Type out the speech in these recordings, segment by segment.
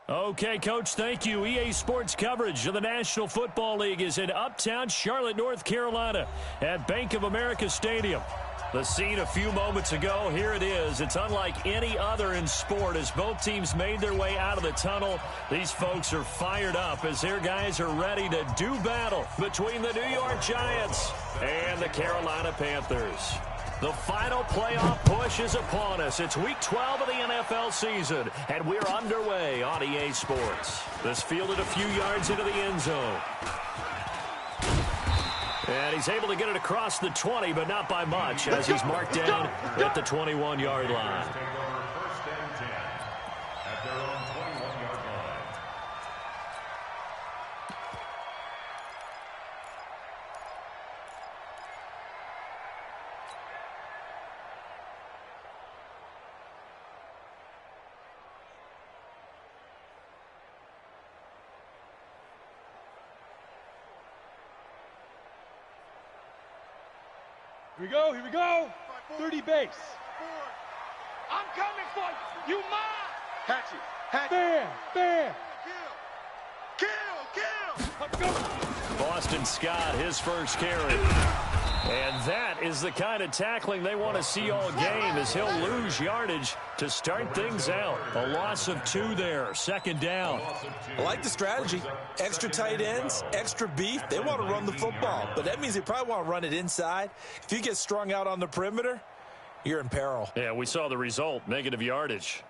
Okay, Coach, thank you. EA Sports coverage of the National Football League is in Uptown Charlotte, North Carolina at Bank of America Stadium. The scene a few moments ago, here it is. It's unlike any other in sport as both teams made their way out of the tunnel. These folks are fired up as their guys are ready to do battle between the New York Giants and the Carolina Panthers. The final playoff push is upon us. It's Week 12 of the NFL season, and we're underway on EA Sports. This fielded a few yards into the end zone. And he's able to get it across the 20, but not by much, as he's marked down at the 21-yard line. Here we go. 30 base. I'm coming for you. You mine. Hatch it. Bam, bam. Kill. Boston Scott, his first carry. And that is the kind of tackling they want to see all game as he'll lose yardage to start things out. A loss of 2 there, second down. I like the strategy. Extra tight ends, extra beef. They want to run the football, but that means they probably want to run it inside. If you get strung out on the perimeter, you're in peril. Yeah, we saw the result, negative yardage.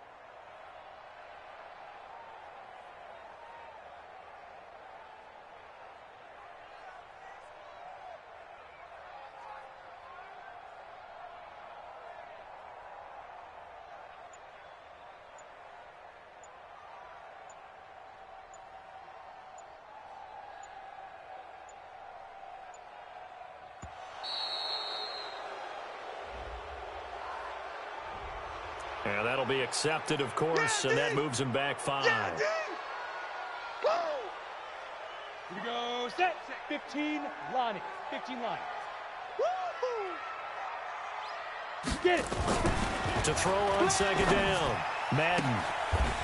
And that'll be accepted, of course, and that moves him back 5. Here we go. Set. 15, Lonnie. 15 line. Get it. To throw on second down. Madden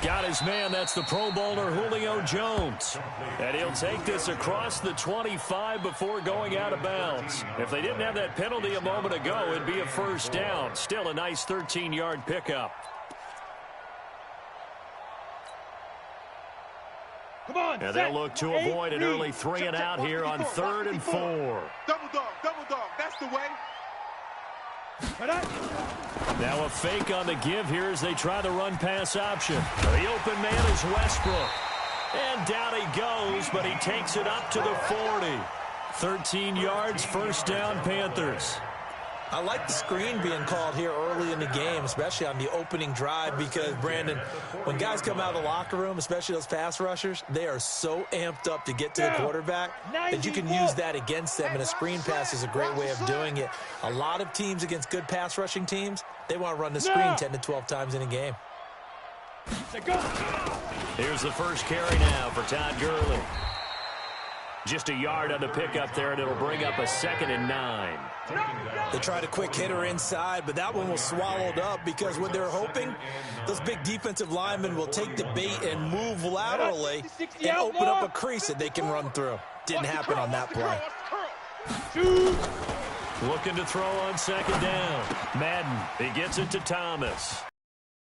got his man. That's the Pro Bowler Julio Jones. And he'll take this across the 25 before going out of bounds. If they didn't have that penalty a moment ago, it'd be a first down. Still a nice 13-yard pickup. Come on, and they'll look to avoid an early 3 and out here on 3rd and 4. Double dog. That's the way. Now a fake on the give here as they try the run-pass option. The open man is Westbrook. And down he goes, but he takes it up to the 40. 13 yards, first down, Panthers. I like the screen being called here early in the game, especially on the opening drive, because, Brandon, when guys come out of the locker room, especially those pass rushers, they are so amped up to get to the quarterback that you can use that against them, and a screen pass is a great way of doing it. A lot of teams against good pass rushing teams, they want to run the screen 10 to 12 times in a game. Here's the first carry now for Todd Gurley. Just a yard on the pickup there, and it'll bring up a 2nd and 9. They tried a quick hitter inside, but that one was swallowed up because what they're hoping, those big defensive linemen will take the bait and move laterally and open up a crease that they can run through. Didn't happen on that play. Looking to throw on second down. Madden, he gets it to Thomas.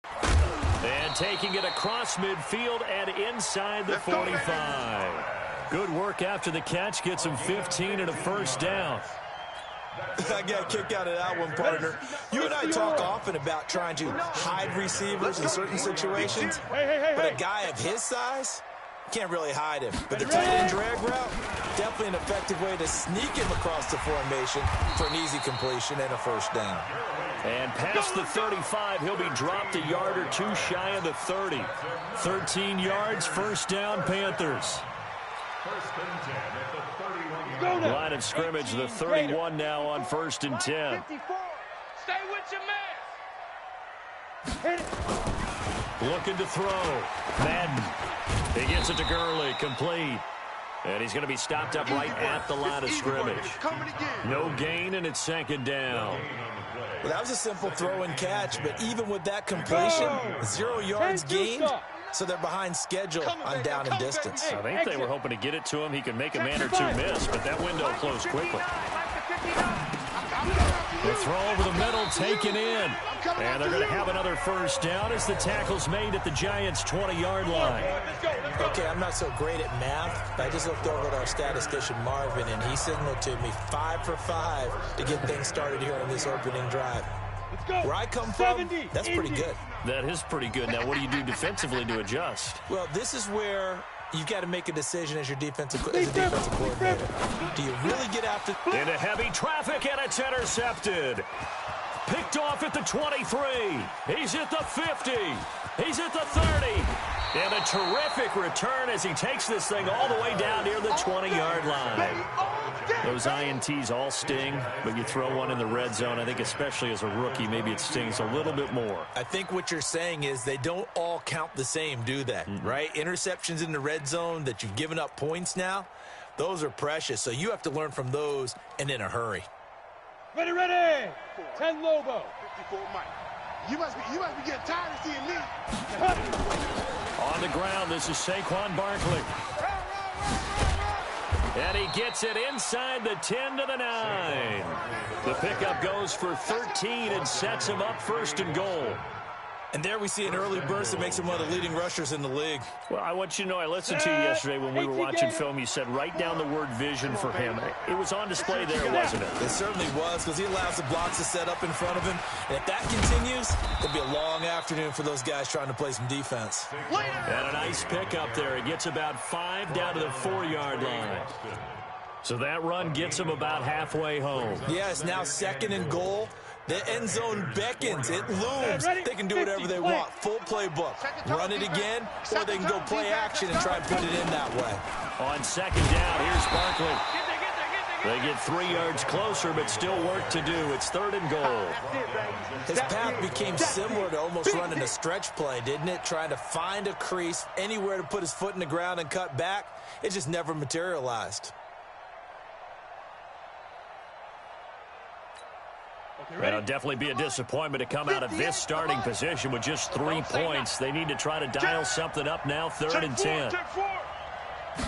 And taking it across midfield and inside the 45. Good work after the catch. Gets him 15 and a first down. I got a kick out of that one, partner. You and I talk often about trying to hide receivers in certain situations, but a guy of his size can't really hide him. But the tight end drag route, definitely an effective way to sneak him across the formation for an easy completion and a first down. And past the 35, he'll be dropped a yard or 2 shy of the 30. 13 yards, first down, Panthers. Line of scrimmage, the 31 now on 1st and 10. Stay with your man. Looking to throw. Madden. He gets it to Gurley, complete. And he's going to be stopped up right at the line of scrimmage. No gain, and it's 2nd down. Well, that was a simple throw and catch, but even with that completion, 0 yards gained, so they're behind schedule on down and distance. I think they were hoping to get it to him. He could make a man or two miss, but that window closed quickly. The throw over the middle, taken in. And they're going to have another first down as the tackle's made at the Giants' 20-yard line. Okay, I'm not so great at math, but I just looked over at our statistician, Marvin, and he signaled to me 5 for 5 to get things started here on this opening drive. Where I come from, that's pretty good. That is pretty good. Now, what do you do defensively to adjust? Well, this is where you've got to make a decision as your defensive coordinator. Do you really get after? Into heavy traffic, and it's intercepted. Picked off at the 23. He's at the 50. He's at the 30. And a terrific return as he takes this thing all the way down near the 20-yard line. Those INTs all sting, but you throw one in the red zone, I think especially as a rookie, maybe it stings a little bit more. I think what you're saying is they don't all count the same, do they? Right? Interceptions in the red zone that you've given up points now, those are precious. So you have to learn from those and in a hurry. Ready, ready. 10 Lobo. 54 Mike. You must be getting tired of seeing me. On the ground, this is Saquon Barkley. And he gets it inside the 10 to the 9. The pickup goes for 13 and sets him up first and goal. And there we see an early burst that makes him one of the leading rushers in the league. Well, I want you to know, I listened to you yesterday when we were watching film. You said write down the word vision for him. It was on display there, wasn't it? It certainly was, because he allows the blocks to set up in front of him. And if that continues, it'll be a long afternoon for those guys trying to play some defense. And a nice pickup there. It gets about 5 down to the 4-yard line. So that run gets him about halfway home. Yeah, it's now 2nd and goal. The end zone beckons. It looms. They can do whatever they want. Full playbook. Run it again, or they can go play action and try and put it in that way. On 2nd down, here's Barkley. They get 3 yards closer, but still work to do. It's 3rd and goal. His path became similar to almost running a stretch play, didn't it? Trying to find a crease, anywhere to put his foot in the ground and cut back. It just never materialized. It'll definitely be a disappointment to come out of this starting position with just 3 points. They need to try to dial something up now, 3rd and 10.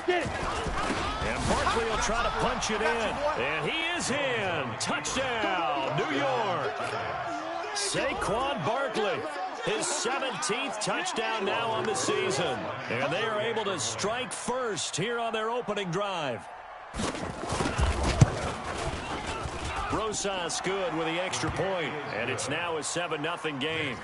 And Barkley will try to punch it in. And he is in. Touchdown, New York. Saquon Barkley, his 17th touchdown now on the season. And they are able to strike first here on their opening drive. Rosas good with the extra point, and it's now a 7-0 game.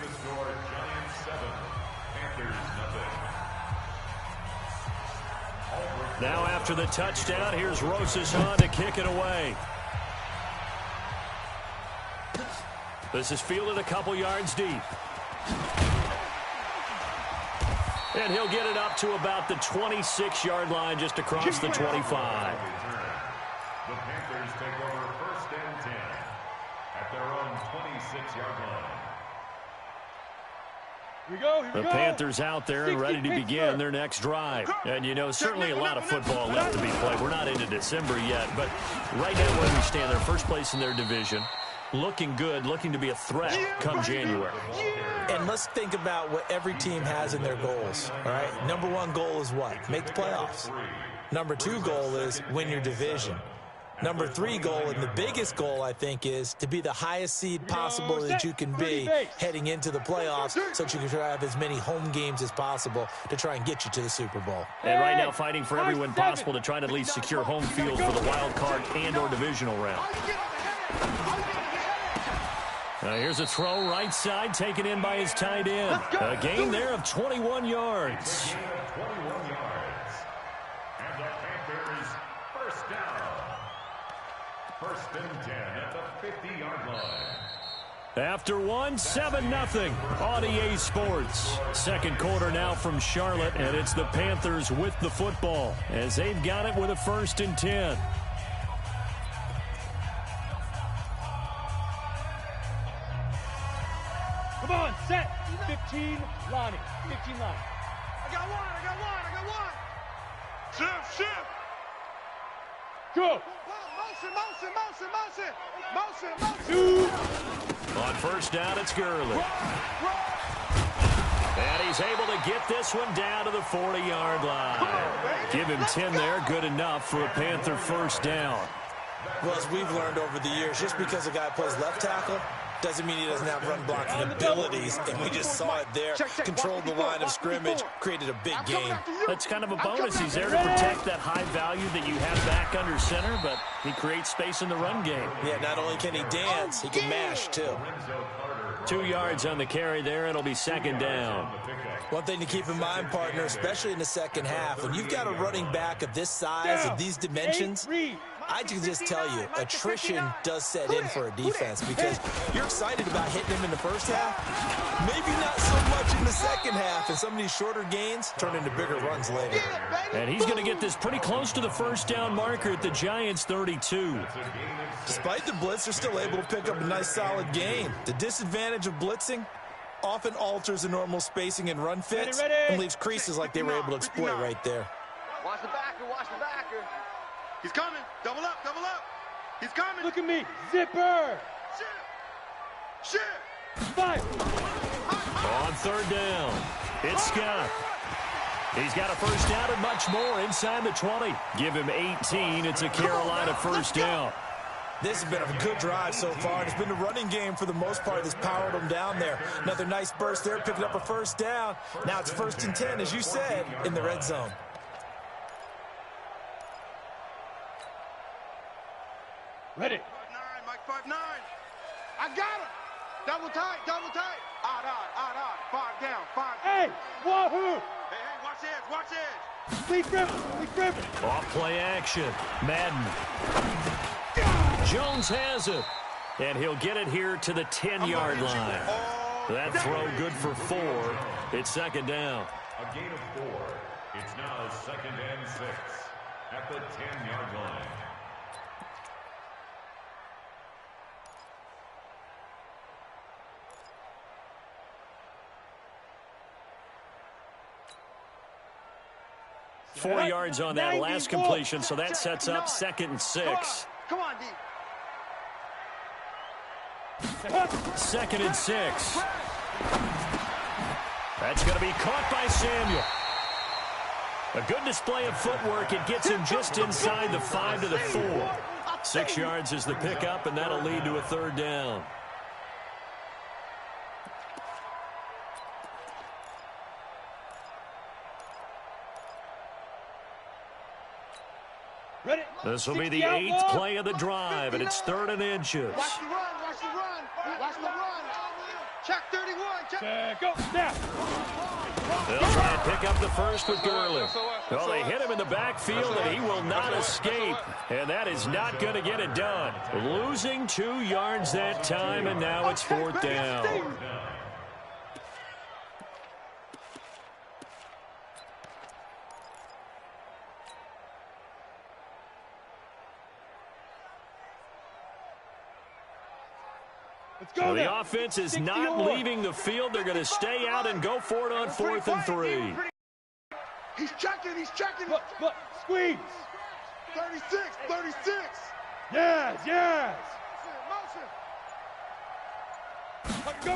Now after the touchdown, here's Rosas on to kick it away. This is fielded a couple yards deep. And he'll get it up to about the 26-yard line just across the 25. The Panthers take over 1st and 10 at their own 26-yard line. Here we go. The Panthers out there and ready to begin their next drive. And, you know, certainly a lot of football left to be played. We're not into December yet, but right now where we stand, they're first place in their division. Looking good, looking to be a threat come January. And let's think about what every team has in their goals, all right? Number 1 goal is what? Make the playoffs. Number 2 goal is win your division. Number 3 goal, and the biggest goal, I think, is to be the highest seed possible that you can be heading into the playoffs so that you can try to have as many home games as possible to try and get you to the Super Bowl. And right now fighting for every win possible to try to at least secure home field for the wild card and or divisional round. Here's a throw right side taken in by his tight end. A gain there of 21 yards. 21 yards. And the Panthers first down. 1st and 10 at the 50-yard line. After 7-0 on EA Sports. 2nd quarter now from Charlotte, and it's the Panthers with the football as they've got it with a 1st and 10. Come on, set. 15, Lonnie. 15 line. I got one. Shift. Go. Motion. 2. On 1st down, it's Gurley. And he's able to get this one down to the 40-yard line. Give him 10 there, good enough for a Panther first down. Well, as we've learned over the years, just because a guy plays left tackle doesn't mean he doesn't have run blocking abilities, and we just saw it there. Controlled the line of scrimmage, created a big gain. That's kind of a bonus. He's there to protect that high value that you have back under center, but he creates space in the run game. Yeah, not only can he dance, he can mash, too. 2 yards on the carry there. It'll be second down. One thing to keep in mind, partner, especially in the second half, when you've got a running back of this size, of these dimensions, I can just tell you, attrition does set in for a defense because you're excited about hitting him in the first half. Maybe not so much in the second half, and some of these shorter gains turn into bigger runs later. And he's going to get this pretty close to the first down marker at the Giants' 32. Despite the blitz, they're still able to pick up a nice solid gain. The disadvantage of blitzing often alters the normal spacing and run fits and leaves creases like they were able to exploit right there. Watch the backer, watch the backer. He's coming. Double up, double up. He's coming. Look at me. Zipper. Shit. Five. On third down, it's Scott. He's got a first down and much more inside the 20. Give him 18. It's a Carolina first down. This has been a good drive so far. It's been the running game for the most part that's powered them down there. Another nice burst there, picking up a first down. Now it's 1st and 10, as you said, in the red zone. Ready. 5'9", Mike 5'9". I got him. Double tight, double tight. Odd. 5 down, 5. Hey, wahoo. Hey, watch edge. Please grip it. Off play action. Madden. Jones has it. And he'll get it here to the 10-yard line. That throw good for 4. It's second down. A gain of 4. It's now 2nd and 6 at the 10-yard line. Four yards on that last completion, so that sets up 2nd and 6. Come on, D. 2nd and 6. That's going to be caught by Samuel. A good display of footwork. It gets him just inside the 5 to the 4. 6 yards is the pickup, and that'll lead to a third down. Ready. This will be the 8th play of the drive, and it's 3rd and inches. Watch the run. Check 31. Check. Go. Now. They'll try and pick up the first with Gurley. Well, they hit him in the backfield, and he will not escape. And that is not going to get it done. Losing 2 yards that time, and now it's 4th down. So the offense is not leaving the field. They're going to stay out and go for it on 4th and 3. He's checking. Look, squeeze. 36. Yes. Motion. Go.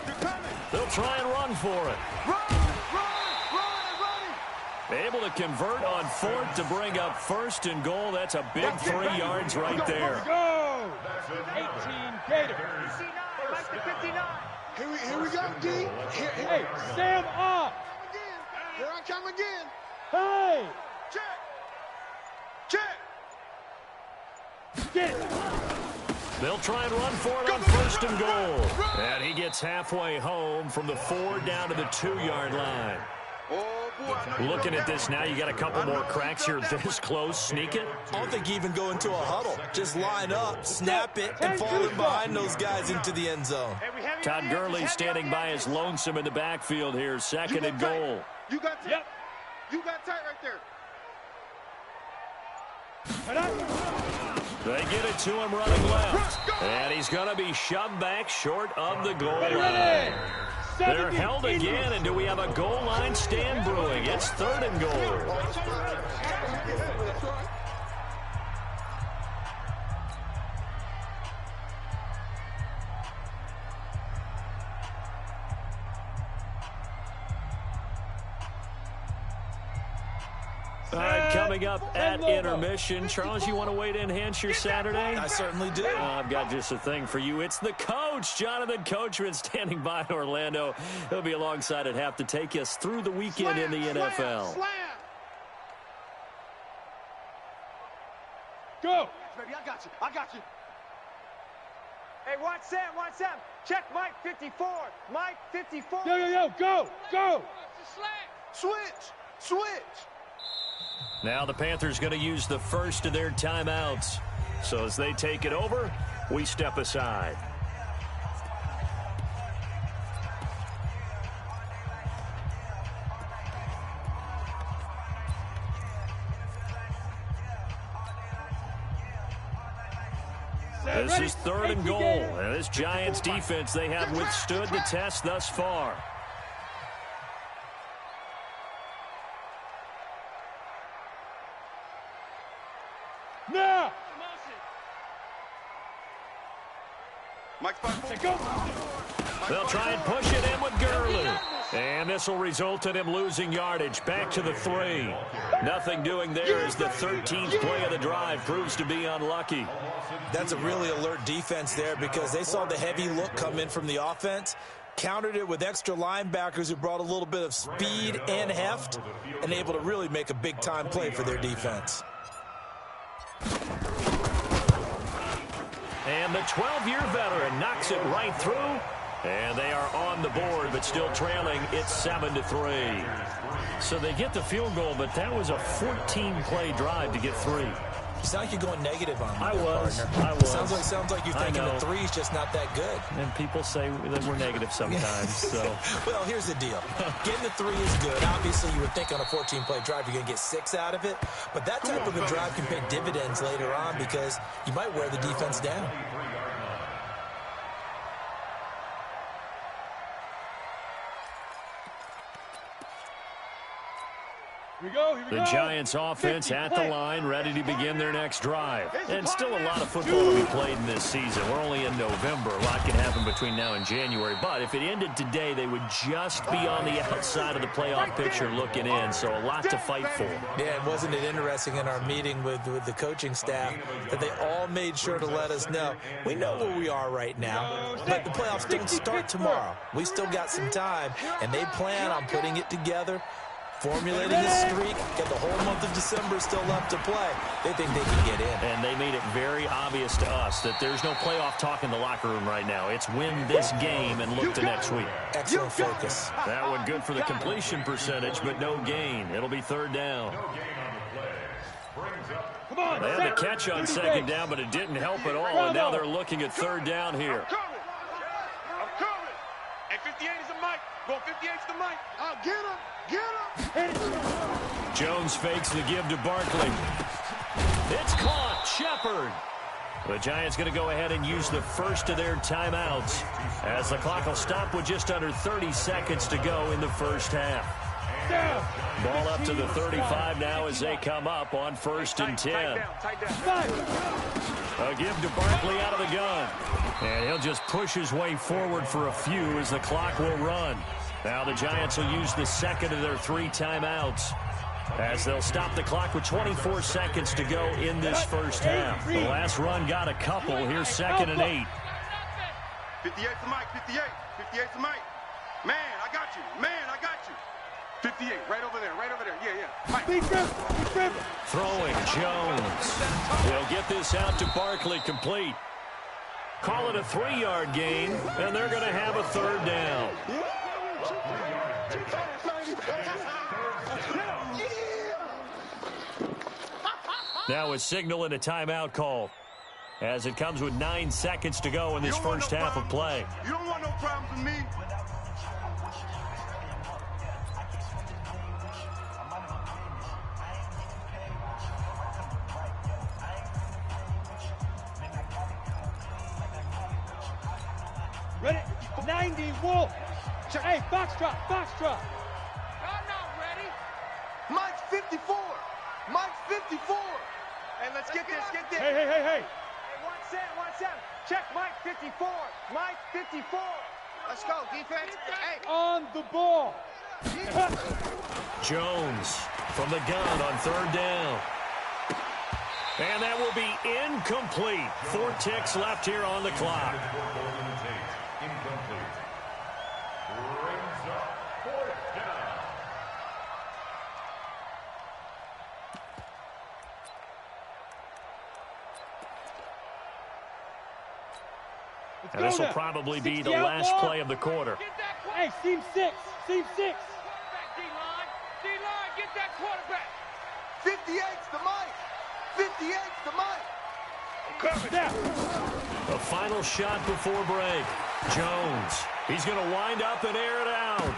They're coming. They'll try and run for it. Run. Able to convert on 4th to bring up 1st and goal. That's a big 3 yards right there. Go. 18 Gators. 59. Here we go, D. Hey, Sam up. Here I come again. Hey. Check. Get it. They'll try and run for it on 1st and goal. And he gets halfway home from the 4 down to the 2-yard line. Oh, boy. Looking at this now, you got a couple more cracks here this close. Sneak it. I don't think you even go into a huddle. Just line up, snap it, and fall in behind those guys into the end zone. Todd Gurley standing by his lonesome in the backfield here. 2nd and goal. You got tight. Yep. You got tight right there. They get it to him running left. And he's going to be shoved back short of the goal line. They're held again, and do we have a goal line stand brewing? It's 3rd and goal. All right, coming up at intermission. Charles, you want to wait to enhance your Saturday? I certainly do. I've got just a thing for you. It's the coach, Jonathan Coachman, standing by in Orlando. He'll be alongside at half to take us through the weekend in the NFL. Slam. Go. Baby, I got you. I got you. Hey, watch Sam, watch Sam. Check Mike 54. Mike 54. Yo, go, go. Switch. Switch. Now the Panthers going to use the first of their timeouts. So as they take it over, we step aside. This is 3rd and goal. And this Giants defense, they have withstood the test thus far. Now. Mike's 5-4. Go. They'll try and push it in with Gurley. And this will result in him losing yardage. Back to the 3. Nothing doing there as the 13th play of the drive proves to be unlucky. That's a really alert defense there because they saw the heavy look come in from the offense, countered it with extra linebackers who brought a little bit of speed and heft, and able to really make a big-time play for their defense. And the 12-year veteran knocks it right through. And they are on the board, but still trailing. It's 7-3. So they get the field goal, but that was a 14-play drive to get 3. You sound like you're going negative on me. I was. Sounds like you're thinking the 3's just not that good. And people say that we're negative sometimes. So. Well, here's the deal. Getting the 3 is good. Obviously, you would think on a 14-play drive you're going to get 6 out of it. But that type of a drive can pay dividends later on because you might wear the defense down. Here we go. The Giants offense at the line, ready to begin their next drive. And still a lot of football to be played in this season. We're only in November. A lot can happen between now and January. But if it ended today, they would just be on the outside of the playoff picture looking in. So a lot to fight for. Yeah, and wasn't it interesting in our meeting with the coaching staff that they all made sure to let us know, we know where we are right now, but the playoffs don't start tomorrow. We still got some time, and they plan on putting it together, formulating a streak, got the whole month of December still left to play. They think they can get in. And they made it very obvious to us that there's no playoff talk in the locker room right now. It's win this game and look to next week. Excellent focus. That one good for the completion percentage, but no gain. It'll be 3rd down. Come on. They had the catch on 2nd down, but it didn't help at all. And now they're looking at 3rd down here. I'm coming. And 58 is the mic. Go 58 is the mic. I'll get him. Get him. Jones fakes the give to Barkley. It's caught. Shepard. The Giants going to go ahead and use the first of their timeouts as the clock will stop with just under 30 seconds to go in the first half. Ball up to the 35 now as they come up on 1st and 10. A give to Barkley out of the gun. And he'll just push his way forward for a few as the clock will run. Now the Giants will use the second of their 3 timeouts as they'll stop the clock with 24 seconds to go in this first half. The last run got a couple. Here's 2nd and 8. 58 to Mike. 58. 58 to Mike. Man, I got you. Man, I got you. 58, right over there, right over there. Yeah. Mike. Throwing Jones. They'll get this out to Barkley, complete. Call it a 3-yard gain, and they're going to have a 3rd down. Now a signal and a timeout call as it comes with 9 seconds to go in this first half of play. You don't want no problems with me. Ready? 90 Wolf. Hey, Foxtrot. I'm not ready. Mike's 54. Mike's 54. Hey, let's get this. Hey. Hey, watch Sam. Check Mike 54. Mike 54. Let's go, defense. Hey. On the ball. Jones from the gun on third down. And that will be incomplete. 4 ticks left here on the clock. Incomplete. Brings up 4th down. And this will probably be the last play of the quarter. Hey, seam 6. Seam 6. D-line. D-line, get that quarterback. 58's the mic. 58's the mic. Cover down. The final shot before break. Jones. He's going to wind up and air it out.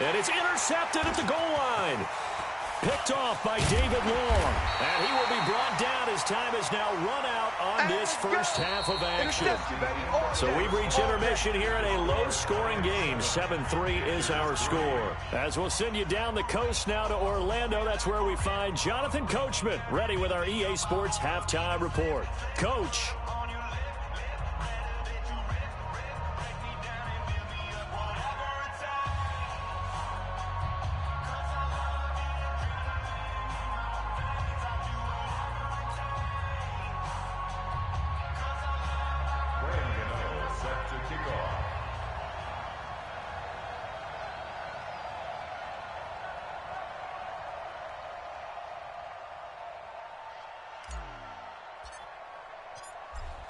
And it's intercepted at the goal line. Picked off by David Long. And he will be brought down as time is now run out on this first half of action. So we've reached intermission here in a low-scoring game. 7-3 is our score. As we'll send you down the coast now to Orlando, that's where we find Jonathan Coachman, ready with our EA Sports Halftime Report. Coach.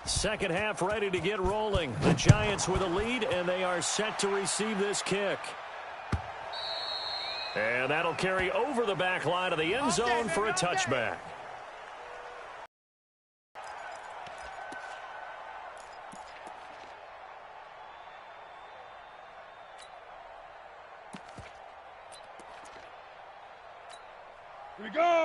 Second half ready to get rolling. The Giants with a lead, and they are set to receive this kick. And that'll carry over the back line of the end zone for a touchback.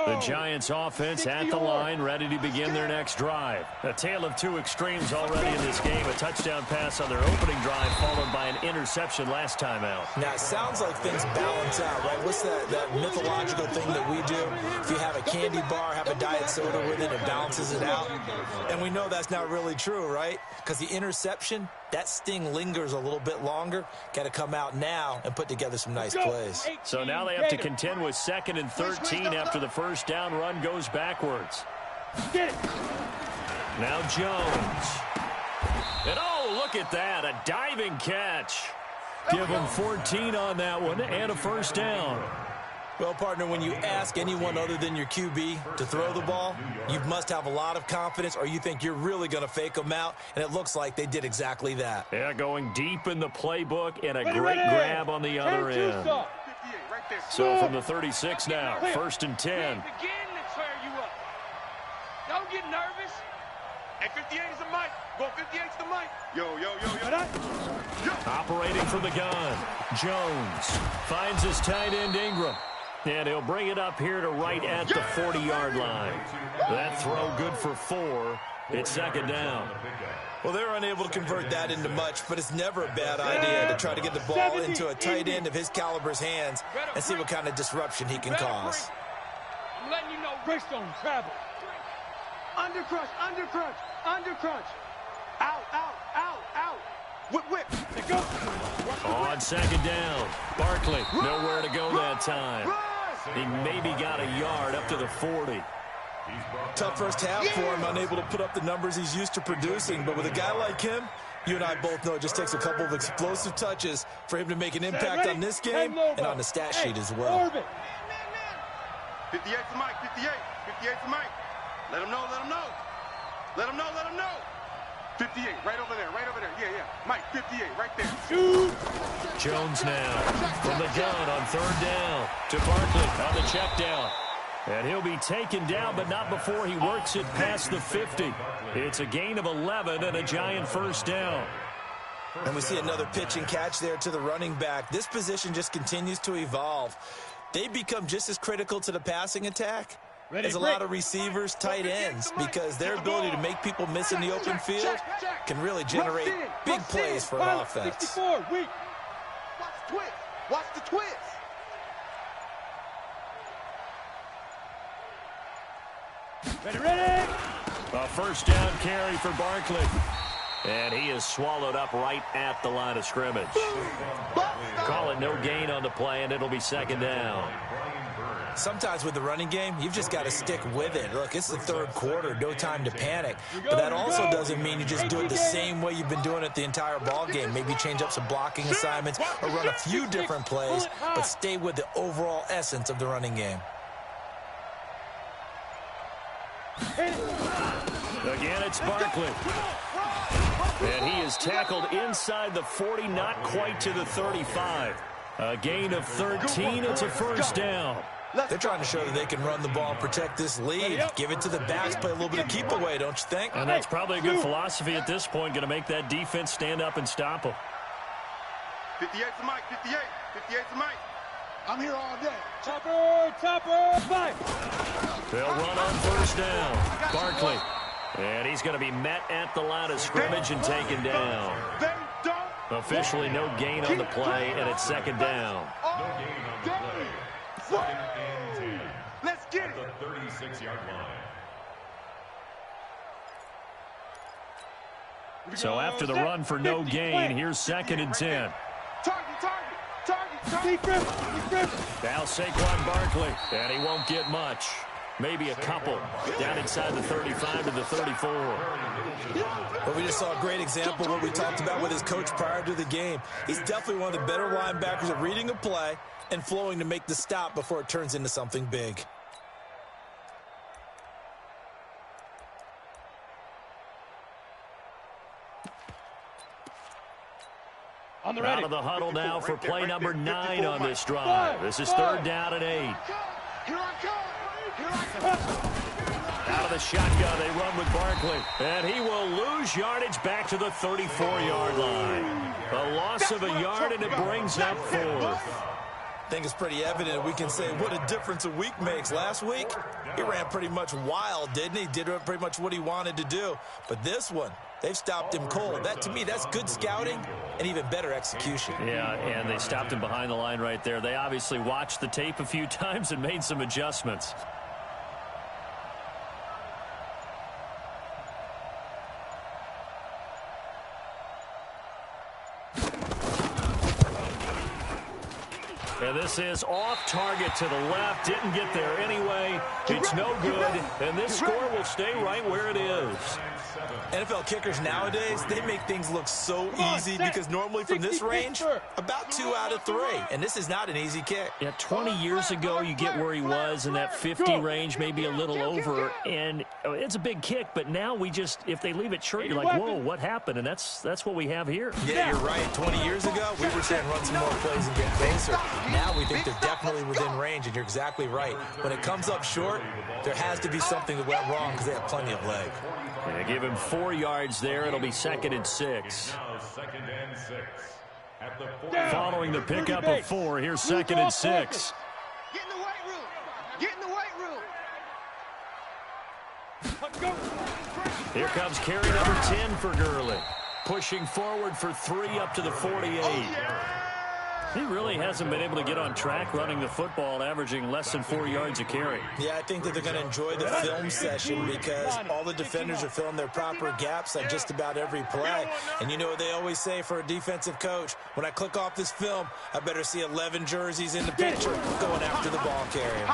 The Giants offense at the line, ready to begin their next drive. A tale of two extremes already in this game. A touchdown pass on their opening drive, followed by an interception last time out. Now, it sounds like things balance out, right? What's that mythological thing that we do? If you have a candy bar, have a diet soda with it, it balances it out. And we know that's not really true, right? Because the interception, that sting lingers a little bit longer. Got to come out now and put together some nice plays. So now they have to contend with 2nd and 13 after the first down run goes backwards. Get it. Now Jones. And oh, look at that, a diving catch. Give him 14 on that one and a first down. Well, partner, when you ask anyone other than your QB to throw the ball, you must have a lot of confidence or you think you're really going to fake them out, and it looks like they did exactly that. Yeah, going deep in the playbook and a great grab on the other end. So from the 36 now, 1st and 10. Begin to tear you up. Don't get nervous. Hey, 58 is the mic. Go 58's the mic. Yo. Operating from the gun. Jones finds his tight end Ingram. And he'll bring it up here to right at the 40-yard line. That throw good for 4. It's 2nd down. Well, they're unable to convert that into much, but it's never a bad idea to try to get the ball into a tight end of his caliber's hands and see what kind of disruption he can cause. I'm letting you know. Greystone travel. Under crunch. Out. Whip. Let go. On 2nd down. Barkley, nowhere to go that time. He maybe got a yard up to the 40. Tough first half for him, unable to put up the numbers he's used to producing. But with a guy like him, you and I both know it just takes a couple of explosive touches for him to make an impact on this game and on the stat sheet as well. 58's the mic. 58's the mic. Let him know. 58, right over there. Yeah. Mike, 58, right there. Shoot. Jones now from the gun on 3rd down to Barkley on the check down. And he'll be taken down, but not before he works it past the 50. It's a gain of 11 and a Giant first down. And we see another pitch and catch there to the running back. This position just continues to evolve. They become just as critical to the passing attack as a lot of receivers, tight ends, because their ability to make people miss in the open field can really generate big plays for an offense. 64, weak. Watch the twist. Ready. A first down carry for Barkley. And he is swallowed up right at the line of scrimmage. Call it no gain on the play, and it'll be second down. Sometimes with the running game, you've just got to stick with it. Look, it's the third quarter, no time to panic. But that also doesn't mean you just do it the same way you've been doing it the entire ball game. Maybe change up some blocking assignments or run a few different plays, but stay with the overall essence of the running game. Again, it's Barkley. And he is tackled inside the 40, not quite to the 35. A gain of 13, it's a first down. They're trying to show that they can run the ball and protect this lead. Give it to the backs, play a little bit of keep away, don't you think? And that's probably a good philosophy at this point, going to make that defense stand up and stop them. 58 to Mike, 58. 58 to Mike. I'm here all day. Chopper, five. They'll run on first down. Barkley. And he's going to be met at the line of scrimmage and taken down. Officially no gain on the play, and it's second down. No gain on the play. Second and 10. Let's get it. At the 36-yard line. So after the run for no gain, here's second and 10. Defense. Now Saquon Barkley, and he won't get much. Maybe a couple. Down inside the 35 to the 34. But we just saw a great example of what we talked about with his coach prior to the game. He's definitely one of the better linebackers at reading a play and flowing to make the stop before it turns into something big. Out of the huddle now for play number 9 on this drive. This is third down and 8. Here I come. Out of the shotgun, they run with Barkley. And he will lose yardage back to the 34-yard line. A loss of a yard, and it brings up fourth. I think it's pretty evident we can say what a difference a week makes. Last week, he ran pretty much wild, didn't he? Did pretty much what he wanted to do. But this one, they've stopped him cold. That, to me, that's good scouting and even better execution. Yeah, and they stopped him behind the line right there. They obviously watched the tape a few times and made some adjustments. And this is off target to the left. Didn't get there anyway. It's no good. And this score will stay right where it is. NFL kickers nowadays, they make things look so easy because normally from this range, about 2 out of 3. And this is not an easy kick. Yeah, 20 years ago, you get where he was in that 50 range, maybe a little over. And it's a big kick, but now we just, if they leave it short, you're like, whoa, what happened? And that's what we have here. Yeah, you're right. 20 years ago, we were saying run some more plays and get closer. Now we think they're definitely within range, and you're exactly right. When it comes up short, there has to be something that went wrong because they have plenty of leg. Yeah, give him 4 yards there. It'll be second and 6. Now second and 6. At the 40. Following the pickup of 4, here's second and 6. Get in the weight room. Get in the weight room. Let's go. Here comes carry number 10 for Gurley. Pushing forward for 3 up to the 48. He really hasn't been able to get on track running the football, averaging less than 4 yards a carry. Yeah, I think that they're going to enjoy the film session because all the defenders are filling their proper gaps on just about every play. And you know what they always say for a defensive coach? When I click off this film, I better see 11 jerseys in the picture going after the ball carrier.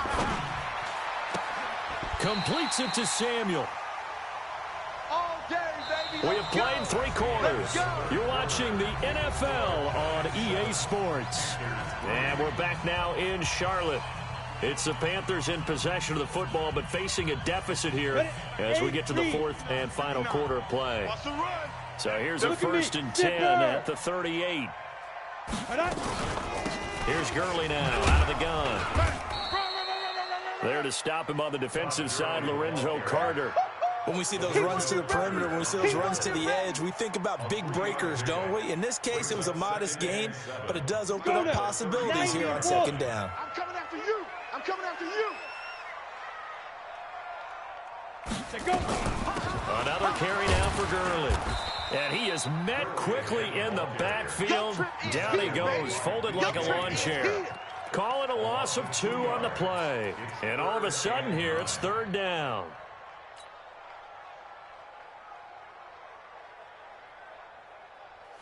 Completes it to Samuel. We have played 3 quarters. You're watching the NFL on EA Sports. And we're back now in Charlotte. It's the Panthers in possession of the football, but facing a deficit here as we get to the 4th and final quarter of play. So here's a first and 10 at the 38. Here's Gurley now out of the gun. There to stop him on the defensive side, Lorenzo Carter. When we see those runs to the perimeter, when we see those runs to the edge, we think about big breakers, don't we? In this case, it was a modest gain, but it does open up possibilities here on second down. I'm coming after you. I'm coming after you. Another carry now for Gurley. And he is met quickly in the backfield. Down he goes, folded like a lawn chair. Call it a loss of 2 on the play. And all of a sudden here, it's third down.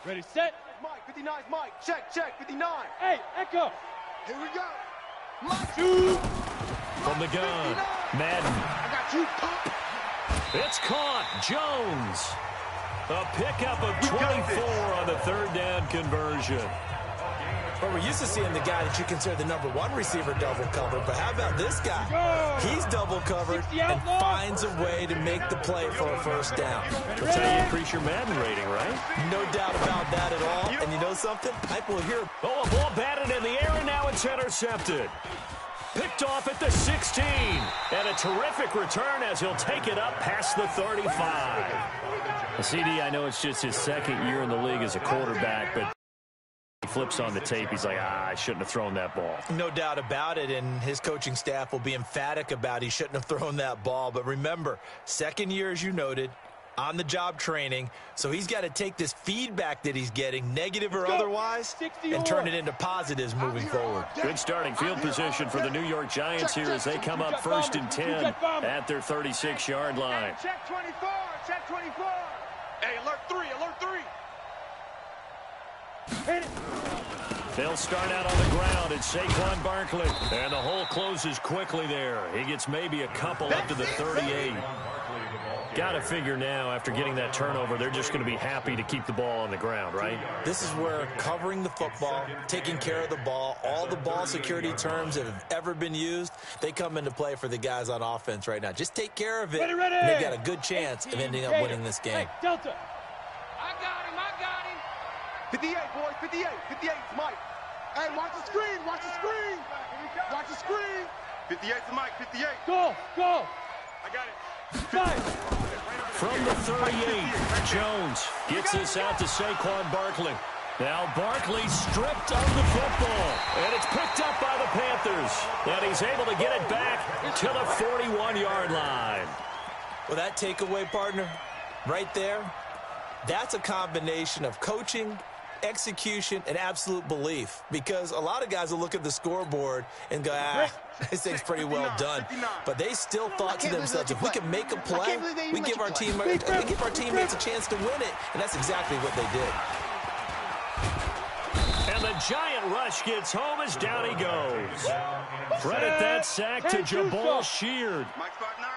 Ready, set. Mike, 59's Mike. Check, check, 59. Hey, Echo. Here we go. Mike. Shoot. From the gun, 59. Madden. I got you, pump. It's caught. Jones. A pickup of 24 on the third down conversion. Well, we're used to seeing the guy that you consider the #1 receiver double covered, but how about this guy? He's double covered and finds a way to make the play for a first down. That's how you increase your Madden rating, right? No doubt about that at all. And you know something? I will hear. Oh, a ball batted in the air, and now it's intercepted. Picked off at the 16. And a terrific return as he'll take it up past the 35. The CD, I know it's just his second year in the league as a quarterback, but he flips on the tape. He's like, I shouldn't have thrown that ball. No doubt about it, and his coaching staff will be emphatic about he shouldn't have thrown that ball. But remember, second year, as you noted, on-the-job training, so he's got to take this feedback that he's getting, negative or otherwise, and turn it into positives moving forward. Good starting field position for the New York Giants here as they come up 1st and 10 at their 36-yard line. Check 24, check 24. Hey, alert 3, alert 3. Hit it. They'll start out on the ground. It's Saquon Barkley. And the hole closes quickly there. He gets maybe a couple up to the 38. Got to figure now, after getting that turnover, they're just going to be happy to keep the ball on the ground, right? This is where covering the football, taking care of the ball, all the ball security terms that have ever been used, they come into play for the guys on offense right now. Just take care of it, Ready, ready. and they've got a good chance of ending up winning this game. Hey, Delta. I got him. 58, boys, 58. 58's Mike. Hey, watch the screen, watch the screen. Watch the screen. 58's Mike, 58. Go, go. I got it. Five. From the 38, Jones gets this out to Saquon Barkley. Now Barkley stripped of the football, and it's picked up by the Panthers. And he's able to get it back to the 41-yard line. Well, that takeaway, partner, right there, that's a combination of coaching, execution, and absolute belief. Because a lot of guys will look at the scoreboard and go, this thing's pretty well done. But they still thought to themselves, if we can make a play, we give our teammates a chance to win it. And that's exactly what they did. And the giant rush gets home as down he goes. Credit that sack to Jabal Sheard.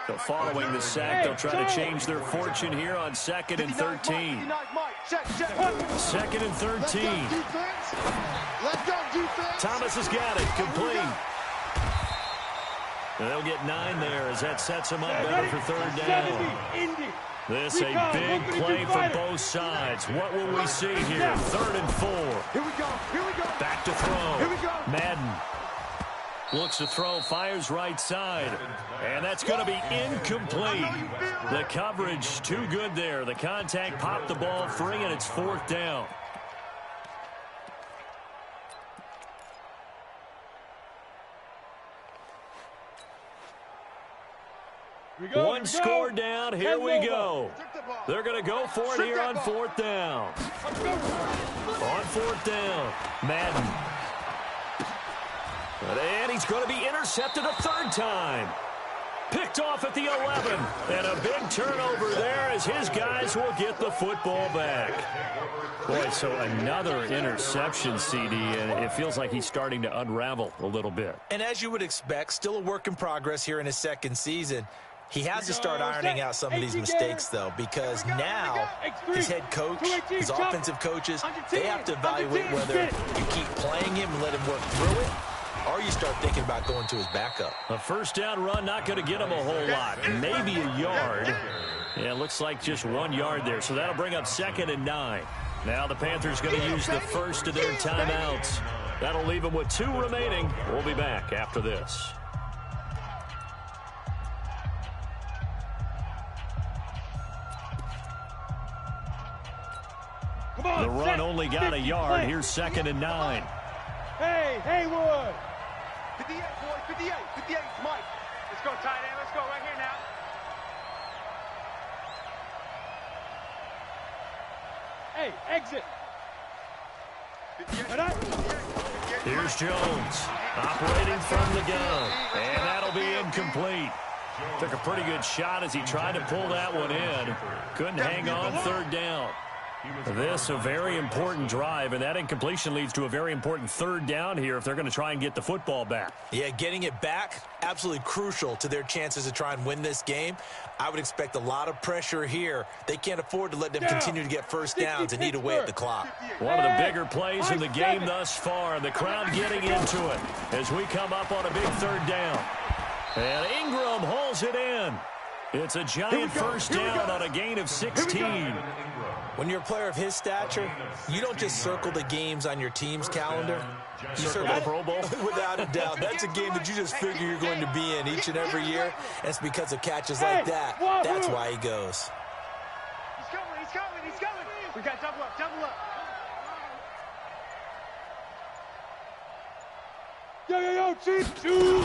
So following the sack, they'll try to change their fortune here on 2nd and 13. 2nd and 13. Let's go, defense. Thomas has got it, complete. And they'll get 9 there as that sets him up better for 3rd down. This a big play for both sides. What will we see here? 3rd and 4. Here we go, here we go. Back to throw. Here we go. Madden looks to throw, fires right side. And that's going to be incomplete. The coverage too good there. The contact popped the ball free, and it's 4th down. One score down. Here we go. They're going to go for it here on 4th down. On 4th down, Madden. And he's going to be intercepted a 3rd time. Picked off at the 11. And a big turnover there as his guys will get the football back. Boy, so another interception, CD, and it feels like he's starting to unravel a little bit. And as you would expect, still a work in progress here in his 2nd season. He has to start ironing out some of these mistakes, though, because now his head coach, his offensive coaches, they have to evaluate whether you keep playing him and let him work through it, or you start thinking about going to his backup. A 1st down run, not going to get him a whole lot. Maybe a yard. Yeah, it looks like just 1 yard there, so that'll bring up 2nd and 9. Now the Panthers going to use the first of their timeouts. That'll leave them with 2 remaining. We'll be back after this. The run only got a yard. Here's 2nd and 9. Hey, Haywood. 58, boy, 58. 58's Mike. Let's go, tight end. Let's go right here now. Hey, exit. Here's Jones operating from the gun. And that'll be incomplete. Took a pretty good shot as he tried to pull that one in. Couldn't hang on 3rd down. This a very important drive, and that incompletion leads to a very important third down here if they're going to try and get the football back. Yeah, getting it back, absolutely crucial to their chances to try and win this game. I would expect a lot of pressure here. They can't afford to let them continue to get first downs and eat away at the clock. One of the bigger plays in the game thus far. The crowd getting into it as we come up on a big third down. And Ingram hauls it in. It's a giant first down on a gain of 16. When you're a player of his stature, you don't just circle the games on your team's calendar. You circle the Pro Bowl. Without a doubt. That's a game that you just figure you're going to be in each and every year. And it's because of catches like that. That's why he goes. He's coming, he's coming, he's coming. We got double up, double up. Yo, Chief, two.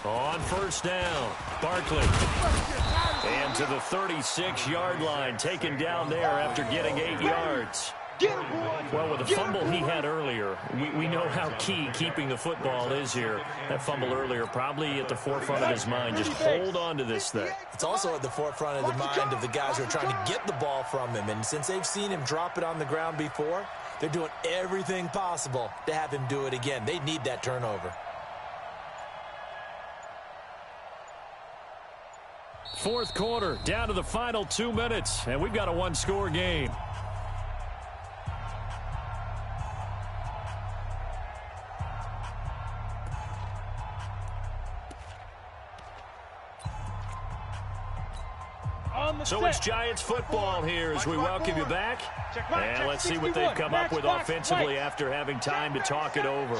On first down, Barkley. And to the 36-yard line, taken down there after getting 8 yards. Well, with the fumble he had earlier, we know how key keeping the football is here. That fumble earlier probably at the forefront of his mind. Just hold on to this thing. It's also at the forefront of the mind of the guys who are trying to get the ball from him. And since they've seen him drop it on the ground before, they're doing everything possible to have him do it again. They need that turnover. Fourth quarter, down to the final 2 minutes, and we've got a one-score game. So it's Giants football here as we welcome you back. And let's see what they've come up with offensively after having time to talk it over.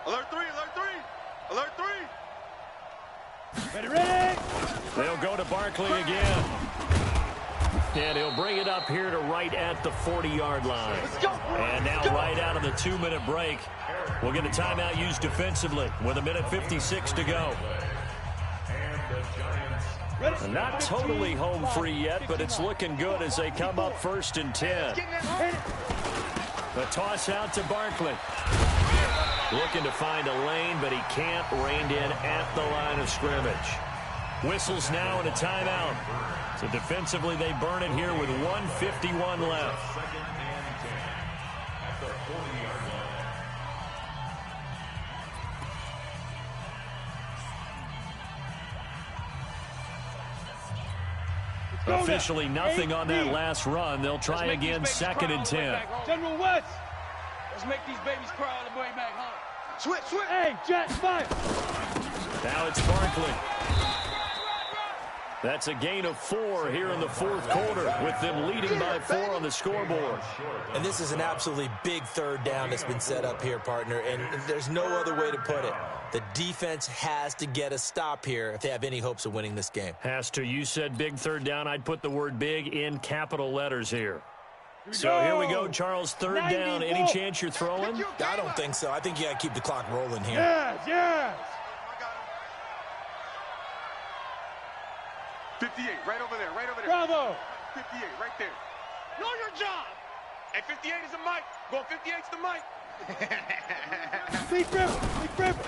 Alert 3, alert 3, alert 3. Ready. They'll go to Barkley again. And he'll bring it up here to right at the 40-yard line. And now right out of the 2-minute break, we'll get a timeout used defensively with 1:56 to go. Not totally home free yet, but it's looking good as they come up 1st and 10. The toss out to Barkley. Looking to find a lane, but he can't. Reined in at the line of scrimmage. Whistles now and a timeout. So defensively, they burn it here with 1:51 left. Officially nothing on that last run. They'll try again 2nd and 10. General West. Let's make these babies cry on the way back home. Switch. Hey, Jet, fire. Now it's Barkley. That's a gain of 4 here in the fourth quarter with them leading by 4 on the scoreboard. And this is an absolutely big third down that's been set up here, partner, and there's no other way to put it. The defense has to get a stop here if they have any hopes of winning this game. Has to. You said big third down. I'd put the word big in capital letters here. So here we go, Charles, third down. Any chance you're throwing? I don't think so. I think you got to keep the clock rolling here. Yes. 58, right over there, right over there. Bravo. 58, right there. Know your job. Hey, 58 is the mic. Go 58's the mic. Big grip.